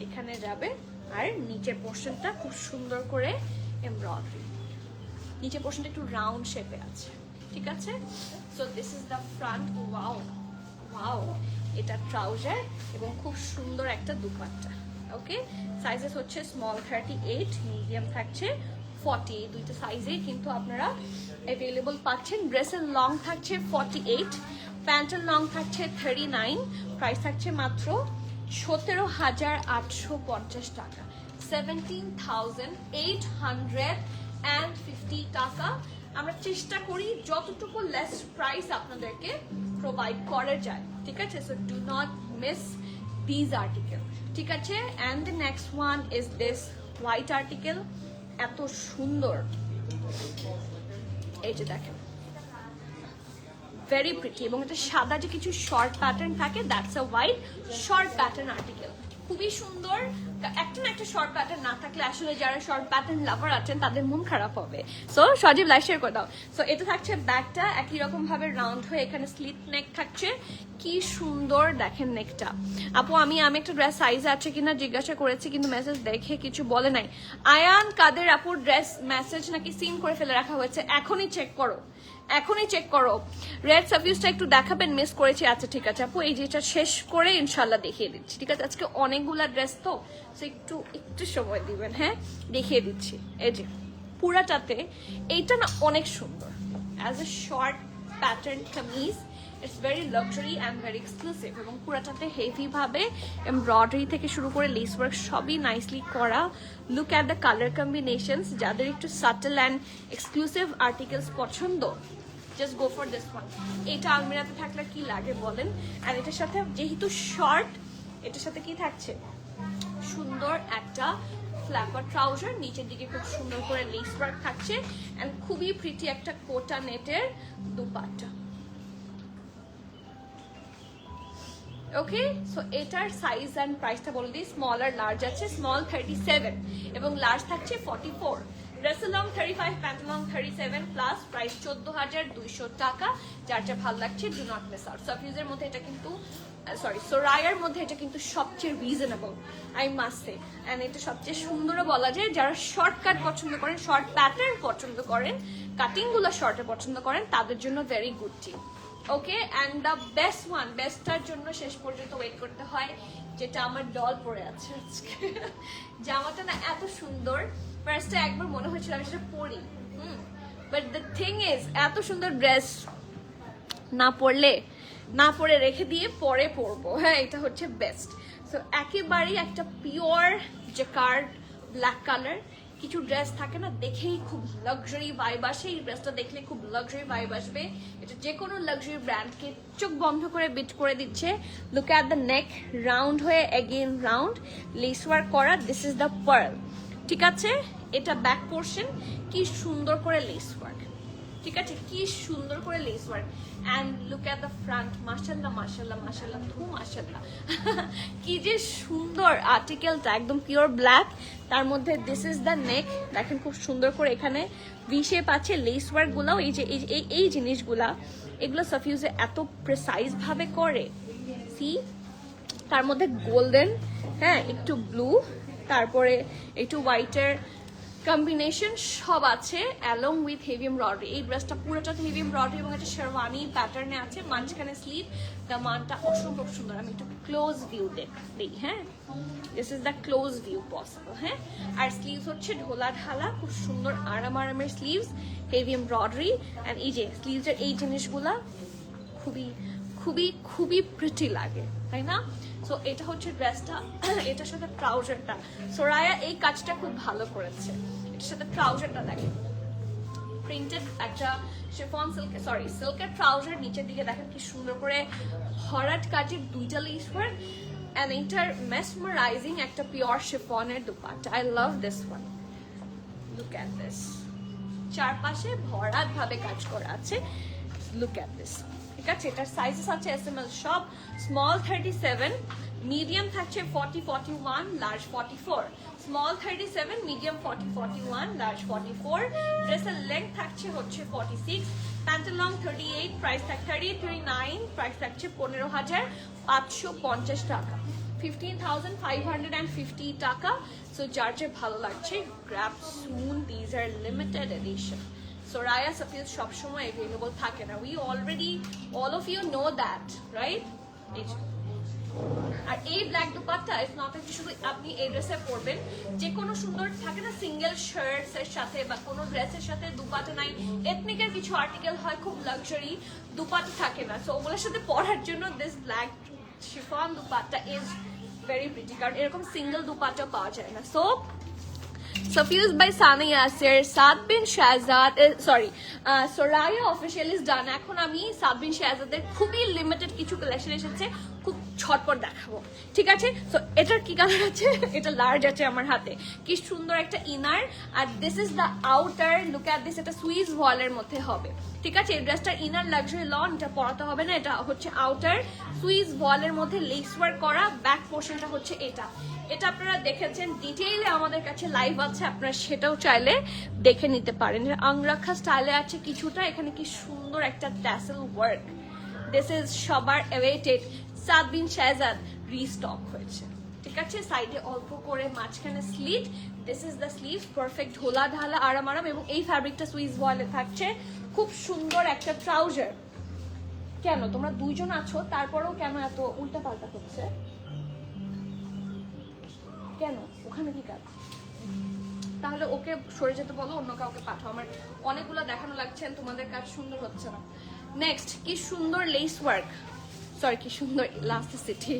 এখানে যাবে, আর নিচের পোর্শনটা খুব সুন্দর করে এমব্রয়ডারি, নিচের পোর্শনটা একটু রাউন্ড শেপে আছে, ঠিক আছে। So this is the front. Wow wow, এটা ট্রাউজার এবং খুব সুন্দর একটা দুপাট্টা। ওকে, সাইজেস হচ্ছে স্মল 38, মিডিয়াম থাকছে 40, দুইটা সাইজে কিন্তু আপনারা অ্যাভেলেবল পাচ্ছেন। ড্রেসের লং থাকছে 48, প্যান্টের লং থাকছে 39, প্রাইস থাকছে মাত্র 17,850 টাকা, 17,850 টাকা। আমরা চেষ্টা করি যতটুকু লেস প্রাইস আপনাদেরকে প্রোভাইড করা যায়, ঠিক আছে। So do not miss this article, ঠিক আছে। And the next one is this white article, এত সুন্দর, এই যে দেখেন, ভেরি প্রিটি। এবং এটা সাদা যে কিছু শর্ট প্যাটার্ন থাকে, that's a white short pattern article, খুবই সুন্দর। একটা না একটা শর্ট প্যাটার্ন না থাকলে আসলে যারা শর্ট প্যাটার্ন লাভার আছেন তাদের মন খারাপ হবে। সো সজীব লাইক শেয়ার করে দাও। সো এটা থাকছে ব্যাকটা একই রকম ভাবে রাউন্ড হয়ে, এখানে স্লিট নেক থাকছে, কি সুন্দর দেখেন নেকটা। আপু আমি একটা ড্রেস সাইজ আছে কিনা জিজ্ঞাসা করেছি, কিন্তু মেসেজ দেখে কিছু বলে নাই। আয়ান কাদের আপুর ড্রেস মেসেজ নাকি সিন করে ফেলে রাখা হয়েছে, এখনই চেক করো, এখনই চেক করো। রেড সাফিউজটা একটু দেখাবেন, মিস করেছি। আচ্ছা ঠিক আছে আপু, এই যেটা শেষ করে ইনশাল্লাহ দেখিয়ে দিচ্ছি, ঠিক আছে। আজকে অনেকগুলা ড্রেস তো, একটু সময় দিবেন, হ্যাঁ দেখিয়ে দিচ্ছি। এই যে পুরাটাতে এইটা না অনেক সুন্দর, as a short pattern kameez, it's very luxury and very exclusive. এবং পুরাটাতে হেভি ভাবে এমব্রয়ডারি থেকে শুরু করে লেস ওয়ার্ক সবই নাইসলি করা। Look at the colour combinations, যাদের একটু সাটল অ্যান্ড এক্সক্লুসিভ আর্টিকেলস পছন্দ, just go for this one. এটা আলমিরাতে থাকলে কি লাগে বলেন। আর এটার সাথে যেহেতু শর্ট, এটার সাথে কি থাকছে, সুন্দর একটা ফ্ল্যাপার ট্রাউজার, নিচের দিকে খুব সুন্দর করে লেস ওয়ার্ক থাকছে, এন্ড খুবই প্রিটি একটা কোটা নেটের দুপাট্টা। ওকে, সো এটার সাইজ এন্ড প্রাইসটা বলে দিই। স্মল আর লার্জ আছে, স্মল 37 এবং লার্জ থাকছে 44। ড্রেসের long 35, pant long 37 plus, price 14,200 টাকা। যার যা ভালো লাগছে ডু নট মিস আউট। সাফিউজের মধ্যে এটা কিন্তু সোরায়ার মধ্যে এটা কিন্তু সবচেয়ে reasonable, I must say. And এটা সবচেয়ে সুন্দরও বলা যায়। যারা শর্টকাট পছন্দ করেন, শর্ট প্যাটার্ন পছন্দ করেন, কাটিং গুলো শর্টে পছন্দ করেন, তাদের জন্য very good tip. Okay, and the best one, বেস্টটার জন্য শেষ পর্যন্ত ওয়েট করতে হয়, যেটা আমার ডল পরে আছে আজকে। জামাটা না এত সুন্দর, ফার্স্টে একবার মনে হয়েছিল আমি সেটা পরি, বাট দ্য থিং ইজ এত সুন্দর ড্রেস না পরে রেখে দিয়ে পরে পরবো, হ্যাঁ এটা হচ্ছে বেস্ট। সো একেবারেই একটা পিওর জ্যাকার্ড ব্ল্যাক কালার। কিছু ড্রেস থাকে না দেখেই খুব লাক্সারি ভাইব আসে, এই ড্রেসটা দেখলে খুব লাক্সারি ভাইব আসবে। এটা যে কোনো লাক্সারি ব্র্যান্ডকে চোখ বন্ধ করে বিট করে দিচ্ছে। Look at the neck, round হয়ে এগেইন রাউন্ড, লেস ওয়ার্ক করা, দিস ইজ দ্য পার্ল, ঠিক আছে। এটা ব্যাক পোর্শন, কি সুন্দর করে লেস ওয়ার্ক, ঠিক আছে, কি সুন্দর করে lace work. And look at the front, মাশাল্লাহ মাশাল্লাহ মাশাল্লাহ ধু মাশাল্লাহ, কি যে সুন্দর আর্টিকেলটা, একদম পিওর ব্ল্যাক, তার মধ্যে দিস ইজ দ্য নেক, দেখেন খুব সুন্দর করে এখানে ভি শেপ আছে। লেস ওয়ার্ক গুলাও এই যে এই জিনিসগুলা, এগুলো সাফিউজে এত প্রিসাইজ ভাবে করে, সি তার মধ্যে গোল্ডেন, হ্যাঁ একটু ব্লু, তারপরে একটু হোয়াইটের কম্বিনেশন সব আছে, অ্যালং উইথ হেভি এমব্রয়ডারি। এই ড্রেসটা পুরোটাতে হেভি এমব্রয়ডারি এবং একটা শেরওয়ানি প্যাটার্নে আছে, মাঝখানে স্লিভ। দামানটা অসম্ভব সুন্দর, আমি একটু ক্লোজ ভিউ দিই, হ্যাঁ this is the close view possible, হ্যাঁ। আর স্লিভস হচ্ছে ঢোলা ঢালা, খুব সুন্দর আরামের স্লিভস, হেভি এমব্রয়ডারি। অ্যান্ড এই যে স্লিভসের এই জিনিসগুলা খুবই খুবই খুবই প্রিটি লাগে, তাই না? সো এটা হচ্ছে ড্রেসটা, এটার সাথে ট্রাউজারটা সোরায়া এই কাজটা খুব ভালো করেছে। এটার সাথে ট্রাউজারটা দেখেন, প্রিন্টেড একটা শিফন সিল্কের ট্রাউজার, নিচের দিকে দেখেন কি সুন্দর করে ভরাট কাজের দুইটা লেস ওয়ার্ক, এন্ড এটার মেসমারাইজিং একটা পিওর শিফনের dupatta. I love this one, look at this, চারপাশে ভরাট ভাবে কাজ করা আছে, লুক এট দিস। ঠিক আছে, এটার সাইজেস আছে এসএমএল সব, স্মল 37, মিডিয়াম থাকছে 40, 41, লার্জ 44, স্মল 37, মিডিয়াম 40, 41, লার্জ 44। ড্রেসের লেন্থ থাকছে হচ্ছে 46, প্যান্টের লং 38, প্রাইস থাকছে 39, প্রাইস থাকছে 15,550 টাকা, 15,550 টাকা। সো যার যে ভালো লাগছে grab soon, these are limited edition. Soraya Safil সবসময় available থাকে না, we already all of you know that, right? আর এই ব্ল্যাক দুপাট্টা ইজ নট শুধু আপনি এই ড্রেসে পরবেন, যে কোনো সুন্দর থাকে না সিঙ্গেল শার্টস এর সাথে বা কোনো ড্রেসের সাথে দুপাট্টা নাই, এথনিকের কিছু আর্টিকেল হয় খুব লাক্সারি, দুপাট্টা থাকে না, সো ওগুলোর সাথে পরার জন্য this black chiffon dupatta is very pretty, কারণ এরকম সিঙ্গেল দুপাট্টা পাওয়া যায় না। So Suffused by Sana Yasser, Saad bin Shahzad, Soraya official is done. এখন আমি সাদ বিন শাহজাদের খুবই লিমিটেড কিছু কালেকশন এসেছে, খুব ঝটপট দেখাবো, ঠিক আছে? সো এটার কি কালার আছে, এটা লার্জ আছে আমার হাতে, কি সুন্দর একটা ইনার, আর this is the outer, look at this, এটা সুইস ওয়ালের মধ্যে হবে, ঠিক আছে? এই ড্রেসটার ইনার লাক্সারি লন, এটা পরাতে হবে না, এটা হচ্ছে আউটার সুইস ওয়ালের মধ্যে লেস ওয়ার্ক করা, ব্যাক পোর্শনটা হচ্ছে এটা। এটা আপনারা দেখেছেন ডিটেইলে আমাদের কাছে লাইভ আছে, আপনারা সেটাও চাইলে দেখে নিতে পারেন। আংরাখা স্টাইলে আছে কিছুটা, এখানে কি সুন্দর একটা ট্যাসেল ওয়ার্ক, দিস ইজ সবার অ্যাওয়েটেড সাদ বিন শাহজাদ রিস্টক হয়েছে, ঠিক আছে? সাইডে অল্প করে মাঝখানে slit, this is the sleeve, perfect ঢোলা ঢালা আরাম আরাম, এবং এই ফ্যাব্রিকটা সুইস ওয়ালে থাকছে, খুব সুন্দর একটা ট্রাউজার। কেন তোমরা দুইজন আছো তারপরেও কেন এত উল্টা পাল্টা হচ্ছে, কেন? ওখানে কি কাজ? তাহলে ওকে সরে যেতে বলো, অন্য কাউকে পাঠাও, আমার অনেকগুলো দেখানো লাগছে, তোমাদের কাজ সুন্দর হচ্ছে না। নেক্সট, কি সুন্দর লেস ওয়ার্ক, কি সুন্দর ইলাস্টিসিটি,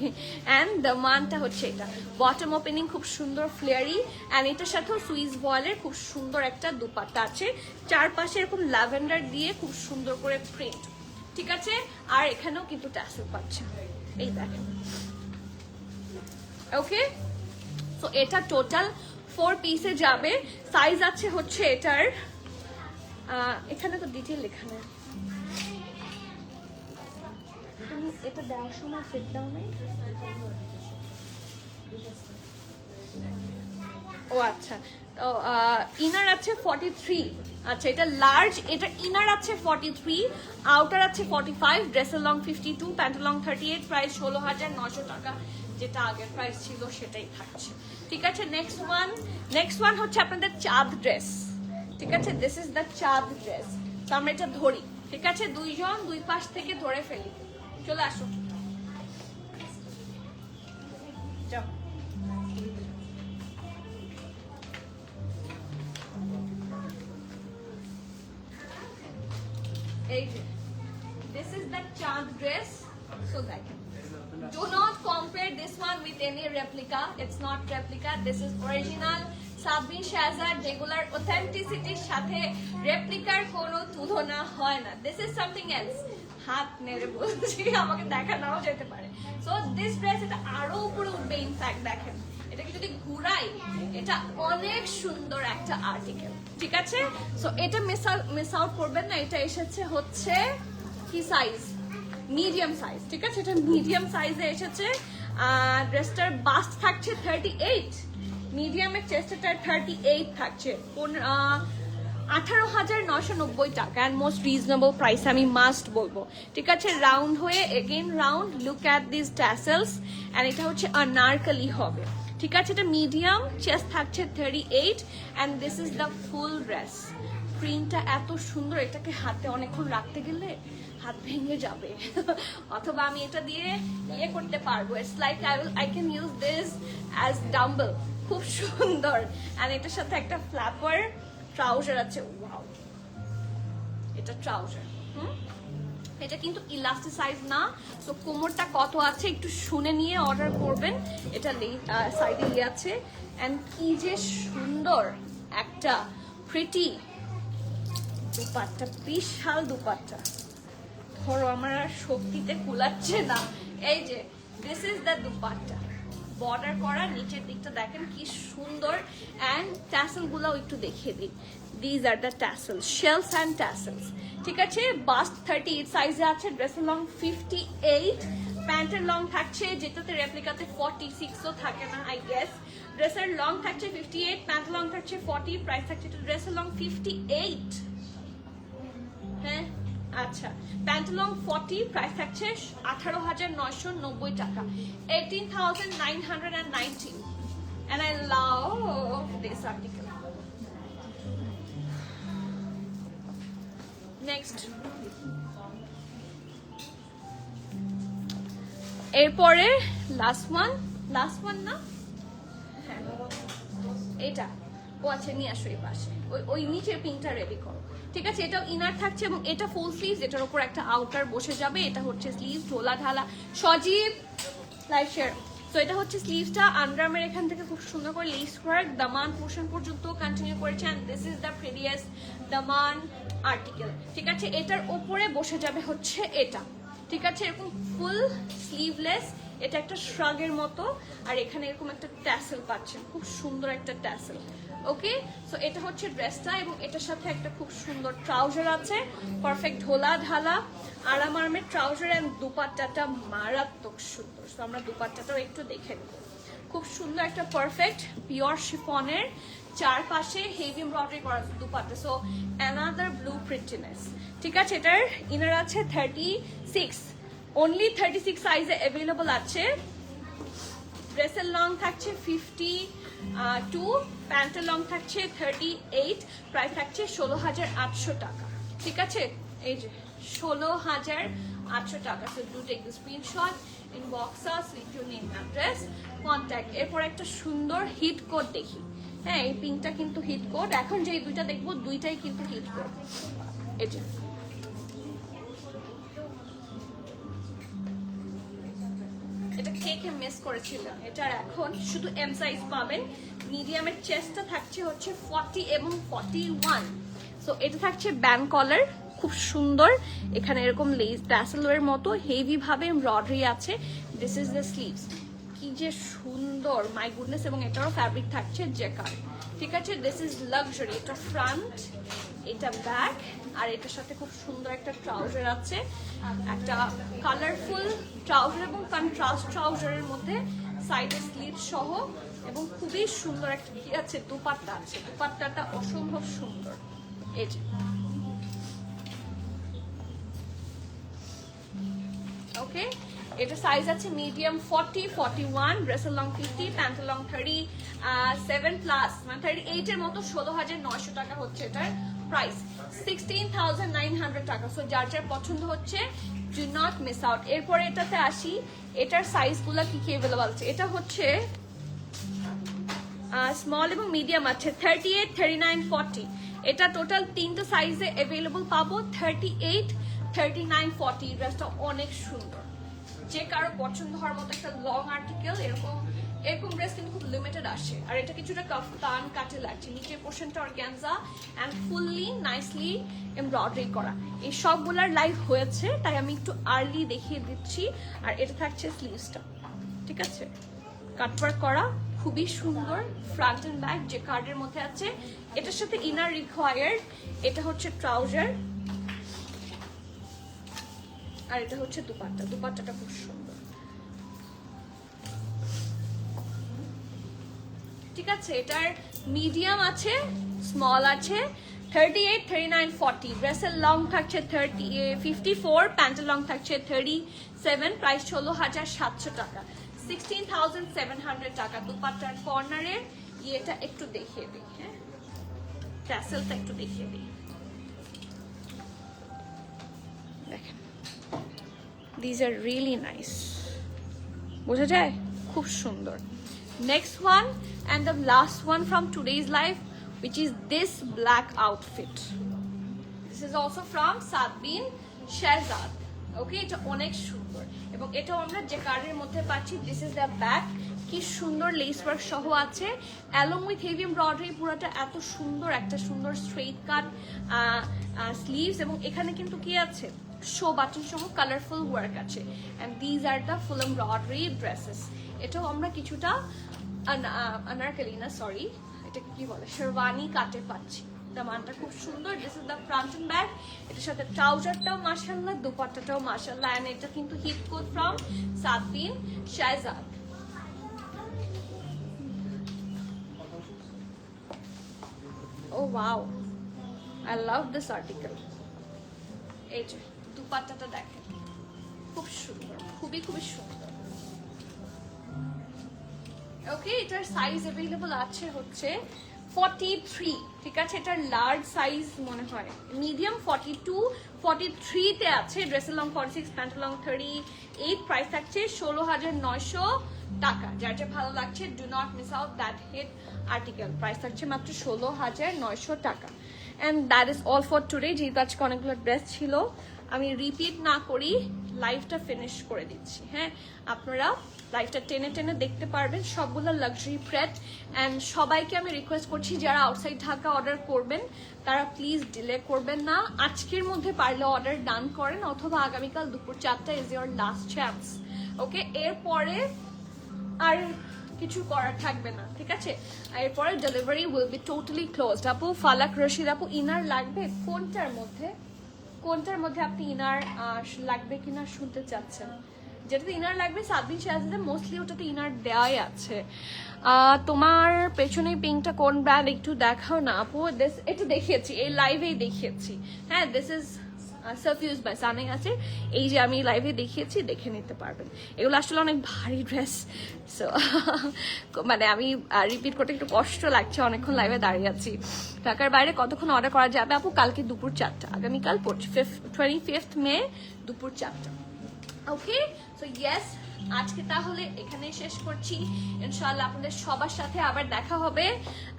এন্ড দ্য মানটা হচ্ছে এটা, বটম ওপেনিং খুব সুন্দর ফ্লেয়ারি, এন্ড এটার সাথেও সুইস বয়েলের খুব সুন্দর একটা দুপাট্টা আছে, চারপাশে এরকম ল্যাভেন্ডার দিয়ে খুব সুন্দর করে প্রিন্ট, ঠিক আছে? আর এখানেও কিন্তু ট্যাসেল পাচ্ছে, এই দেখেন, ওকে? তো এটা টোটাল 4 পিসে যাবে, সাইজ আছে হচ্ছে এটার, এখানে তো ডিটেইল লেখা নেই, তুমি এটা দেওয়ার সময় ফিট দাও নাই? ও আচ্ছা, তো ইনার আছে 43, আচ্ছা এটা লার্জ, এটা ইনার আছে 43, আউটার আছে 45, ড্রেসের লং 52, প্যান্টের লং 38, প্রাইস 16,900 টাকা, যেটা আগের প্রাইস ছিল সেটাই থাকছে, ঠিক আছে? নেক্সট ওয়ান হচ্ছে আপনাদের চাঁদ ড্রেস, ঠিক আছে? দিস ইজ দ্য চাঁদ ড্রেস। তো আমরা এটা ধরি, ঠিক আছে? দুইজন দুই পাশ থেকে ধরে ফেলি, চলে আসো, যাও। এই যে this is the চাঁদ dress, so দেখেন, do not compare this one with any replica, it's not replica, this is original সাদ বিন শাহজাদ, যেগুলার অথেন্টিসিটির সাথে রেপ্লিকার কোনো তুলনা হয় না, this is something else, হাত নেড়ে বলছি, আমাকে দেখানোও যেতে পারে। সো দিস ড্রেস, এটা আরো উপরে উঠবে, ইনফ্যাক্ট দেখেন এটাকে যদি ঘুরাই, এটা অনেক সুন্দর একটা আর্টিকেল, ঠিক আছে? সো এটা মিস আউট করবেন না, এটা এসেছে হচ্ছে কি সাইজ, মিডিয়াম সাইজ, ঠিক আছে? এটা মিডিয়াম সাইজে এসেছে, আর ড্রেসটার বাস্ট থাকছে 38, মিডিয়ামের চেস্টটার 38 থাকছে, 18,990 টাকা, অ্যান্ড মোস্ট রিজনেবল প্রাইস আমি মাস্ট বলবো, ঠিক আছে? রাউন্ড হয়ে again round, look at this tassels, and এটা হচ্ছে আনারকলি হবে, ঠিক আছে? এটা মিডিয়াম, চেস্ট থাকছে 38, and this is the full dress. প্রিন্টটা এত সুন্দর, এটাকে হাতে অনেকক্ষণ রাখতে গেলে হাত ভেঙে যাবে, অথবা আমি এটা দিয়ে ইয়ে করতে পারবো, it's like I can use this as dumbbell, খুব সুন্দর। অ্যান্ড এটার সাথে একটা ফ্ল্যাপার ট্রাউজার আছে, ওয়াও, এটা ট্রাউজার, এটা কিন্তু ইলাস্টিসাইজ না, তো কোমরটা কত আছে একটু শুনে নিয়ে অর্ডার করবেন। এটা সাইডে আছে এন্ড কি যে সুন্দর একটা প্রিটি দুপাট্টা, বিশাল দুপাট্টা। ধরো আমার আর শক্তিতে কুলাচ্ছে না। এই যে this is the dupatta, border করা, নিচের দিকটা দেখেন কি সুন্দর। অ্যান্ড ট্যাসেল গুলাও একটু দেখিয়ে দিই। These are the tassels, shells and tassels. ঠিক আছে, বাস্ট 38 সাইজে আছে, ড্রেসের লং 58, প্যান্টের লং থাকছে যেটাতে রেপ্লিকাতে 46ও থাকে না আই গেস। ড্রেসের লং থাকছে 58, প্যান্ট লং থাকছে 40, প্রাইস থাকছে ড্রেসের লং 58। হ্যাঁ আচ্ছা, প্যান্ট লং 40, প্রাইস থাকছে 18,990 টাকা, 18,919। And I love this article. Next, এরপরে লাস্ট ওয়ান না, হ্যাঁ এটা, ও আচ্ছা নিয়ে আসো এই পাশে, ওই নিচের পিনটা রেডি করো। ঠিক আছে, এটাও ইনার থাকছে এবং এটা ফুল স্লিভস, এটার উপর একটা আউটার বসে যাবে। এটা হচ্ছে স্লিভস, ঢোলা ঢালা। সজীব লাইভ শেয়ার। তো এটা হচ্ছে স্লিভসটা, আন্ডারআর্মের এখান থেকে খুব সুন্দর করে লেস ওয়ার্ক দামান পোর্শন পর্যন্ত কন্টিনিউ করেছে। And this is the previous দামান আর্টিকেল। ঠিক আছে, এটার উপরে বসে যাবে হচ্ছে এটা। ঠিক আছে, এরকম ফুল স্লিভলেস, এটা একটা শ্রাগের মতো, আর এখানে এরকম একটা ট্যাসেল পাচ্ছেন, খুব সুন্দর একটা ট্যাসেল। ওকে, সো এটা হচ্ছে ড্রেসটা এবং এটার সাথে একটা খুব সুন্দর ট্রাউজার আছে, পারফেক্ট ঢোলা ঢালা আরাম আরামের ট্রাউজার। এন্ড দুপাট্টাটা মারাত্মক সুন্দর। সো আমরা দুপাট্টাটাও একটু দেখে নেব। খুব সুন্দর একটা পারফেক্ট পিওর শিফনের, চারপাশে হেভি এমব্রয়ডারি করা দুপাট্টা। সো অ্যানাদার ব্লু প্রিন্টিনেস। ঠিক আছে, এটার ইনার আছে 36, অনলি 36 সাইজে অ্যাভেলেবল আছে। ড্রেসের লং থাকছে 52, প্যান্টের লং থাকছে 38, প্রাইস থাকছে 16,800 টাকা। ঠিক আছে, এই যে 16,800 টাকা। So do take the screenshot, inbox us with your name, address, contact. এরপর একটা সুন্দর হিট কোড দেখি। হ্যাঁ, এই পিঙ্কটা কিন্তু হিট কোড। এখন যে দুইটা দেখবো দুইটাই কিন্তু হিট কোড। এই যে এটা কে মিস করেছিলাম, এটার এখন শুধু এম সাইজ পাবেন। মিডিয়ামের চেস্টটা থাকছে হচ্ছে 40 এবং 41। সো এটা থাকছে ব্যান্ড কলার, খুব সুন্দর। এখানে এরকম লেস ট্যাসেলের মতো হেভি ভাবে এমব্রয়ডারি আছে। দিস ইজ দ্য স্লিভস, কি যে সুন্দর, মাই গুডনেস। এবং এটারও ফ্যাব্রিক থাকছে জেকার্ড। ঠিক আছে, দিস ইজ লাক্সারি। এটা ফ্রন্ট, এটা ব্যাক, আর এটার সাথে খুব সুন্দর একটা ট্রাউজার আছে, একটা কালারফুল ট্রাউজার এবং কন্ট্রাস্ট ট্রাউজারের মধ্যে সাইডে স্লিভ সহ, এবং খুবই সুন্দর একটা কি আছে দুপাট্টা আছে। দুপাট্টাটা অসম্ভব সুন্দর। এই যে ওকে, এটা সাইজ আছে মিডিয়াম 40, 41, ড্রেসের লং 50, প্যান্টের লং 37 প্লাস, মানে 38 এর মতো। 16,900 টাকা হচ্ছে এটার প্রাইস, 16,900 টাকা। সো যার যার পছন্দ হচ্ছে, ডু নট মিস আউট। এরপরে এটাতে আসি, এটার সাইজগুলো কি কি অ্যাভেলেবল আছে। এটা হচ্ছে স্মল এবং মিডিয়াম আছে, 38, 39, 40। এটা টোটাল তিনটা সাইজে অ্যাভেলেবল পাবো, 38, 39, 40। ড্রেসটা অনেক সুন্দর, যে কারো পছন্দ হওয়ার মতো একটা লং আর্টিকেল। এরকম ড্রেস কিন্তু খুব লিমিটেড আসে। আর এটা কিছুটা কাফতান কাটে লাগছে, নিচের পোর্শনটা organza and fully nicely embroidery করা। এই সবগুলার লাইভ হয়েছে, তাই আমি একটু আর্লি দেখিয়ে দিচ্ছি। আর এটা থাকছে স্লিভসটা, ঠিক আছে, কাটওয়ার্ক করা, খুবই সুন্দর। ফ্রন্ট এন্ড ব্যাক যে কার্ডের মধ্যে আছে। এটার সাথে ইনার রিকোয়ার্ড। এটা হচ্ছে ট্রাউজার, আর এটা হচ্ছে দুপাট্টা। দুপাট্টাটা খুব সুন্দর। ঠিক আছে, এটার মিডিয়াম আছে, স্মল আছে, 38, 39, 40। ড্রেসের লং থাকছে 54, প্যান্টের লং থাকছে 37, প্রাইস 16,700 টাকা, 16,700 টাকা। দুপাট্টার কর্নারের ইয়েটা একটু দেখিয়ে দিই, হ্যাঁ, ট্যাসেলটা একটু দেখিয়ে দিই। দেখেন, these are really nice, বোঝা যায়, খুব সুন্দর। Next one and the last one from today's live, which is this black outfit. This is also from Sadbin Shehzad. ওকে, এটা অনেক সুন্দর এবং এটাও আমরা যে কার্ডের মধ্যে পাচ্ছি। দিস ইজ দ্য ব্যাক, কি সুন্দর লেস ওয়ার্ক সহ আছে অ্যালং উইথ হেভি এমব্রয়ডারি। পুরোটা এত সুন্দর, একটা সুন্দর স্ট্রেট কাট স্লিভস এবং এখানে কিন্তু কি আছে শো বাটন সহ কালারফুল ওয়ার্ক আছে। And these are the full embroidery dresses. এটাও আমরা কিছুটা আনারকলি না, সরি, এটাকে কি বলে, শেরওয়ানি কাটে পাচ্ছি। দামানটা খুব সুন্দর। This is the front and back. এটার সাথে ট্রাউজারটাও মাশাআল্লাহ, দুপাট্টাটাও মাশাআল্লাহ। এন্ড এটা কিন্তু হিট কোড ফ্রম সাতবিন শাহজাদ। Oh wow, I love this article. এই যে দুপাট্টাটা দেখেন, খুব সুন্দর, খুবই খুবই সুন্দর। ওকে, এটার সাইজ অ্যাভেলেবল আছে হচ্ছে 43, ঠিক আছে। এটার লার্জ সাইজ মনে হয় মিডিয়াম 42, 43 তে আছে। ড্রেসের লং 46, প্যান্টের লং 38। প্রাইস থাকছে 16,900 টাকা। যার যা ভালো লাগছে do not miss out that hit article. Price থাকছে মাত্র 16,900 টাকা। And that is all for today. যেহেতু আজকে অনেকগুলো ড্রেস ছিল, আমি রিপিট না করি লাইভটা ফিনিশ করে দিচ্ছি। হ্যাঁ, আপনারা লাইভটা টেনে টেনে দেখতে পারবেন, সবগুলো লাক্সারি প্রেট। অ্যান্ড সবাইকে আমি রিকোয়েস্ট করছি যারা আউটসাইড ঢাকা অর্ডার করবেন তারা প্লিজ ডিলে করবেন না। আজকের মধ্যে পারলে অর্ডার ডান করেন, অথবা আগামীকাল দুপুর 4টা ইজ ইয়োর লাস্ট চান্স। ওকে, এরপরে আর কিছু করার থাকবে না, ঠিক আছে। এরপরে delivery will be totally closed. আপু ফালাক রশিদ আপু, ইনার লাগবে কোনটার মধ্যে, কোনটার মধ্যে আপনি ইনার লাগবে কিনা শুনতে চাচ্ছেন? যেটাতে ইনার লাগবে সাতবিন শাহজাদে মোস্টলি ওটাতে ইনার দেওয়াই আছে। তোমার পেছনে পিঙ্কটা কোন ব্র্যান্ড একটু দেখাও না আপু। এটা দেখিয়েছি, এই লাইভেই দেখিয়েছি। হ্যাঁ, দিস ইজ সাফিউজ বাই সানাই আছে, এই যে আমি লাইভে দেখিয়েছি, দেখে নিতে পারবেন। এগুলো আসলে অনেক ভারী ড্রেস, সো মানে আমি রিপিট করতে একটু কষ্ট লাগছে, অনেকক্ষণ লাইভে দাঁড়িয়ে আছি। ঢাকার বাইরে কতক্ষণ অর্ডার করা যাবে আপু? কালকে দুপুর 4টা, আগামীকাল 25th মে দুপুর 4টা। ওকে, সো ইয়েস, আজকে তাহলে এখানে শেষ করছি। ইনশাআল্লাহ আপনাদের সবার সাথে আবার দেখা হবে।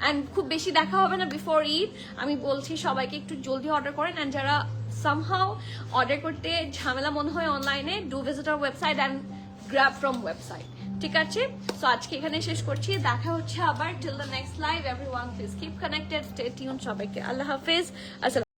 অ্যান্ড খুব বেশি দেখা হবে না বিফোর ঈদ। আমি বলছি সবাইকে একটু জলদি অর্ডার করেন। অ্যান্ড যারা সামহাও অর্ডার করতে ঝামেলা মনে হয় অনলাইনে, do visit our website and grab from website, ঠিক আছে। সো আজকে এখানে শেষ করছি, দেখা হচ্ছে আবার till the next live. Everyone please keep connected, stay tune. সবাইকে আল্লাহ হাফেজ, আসসালাম।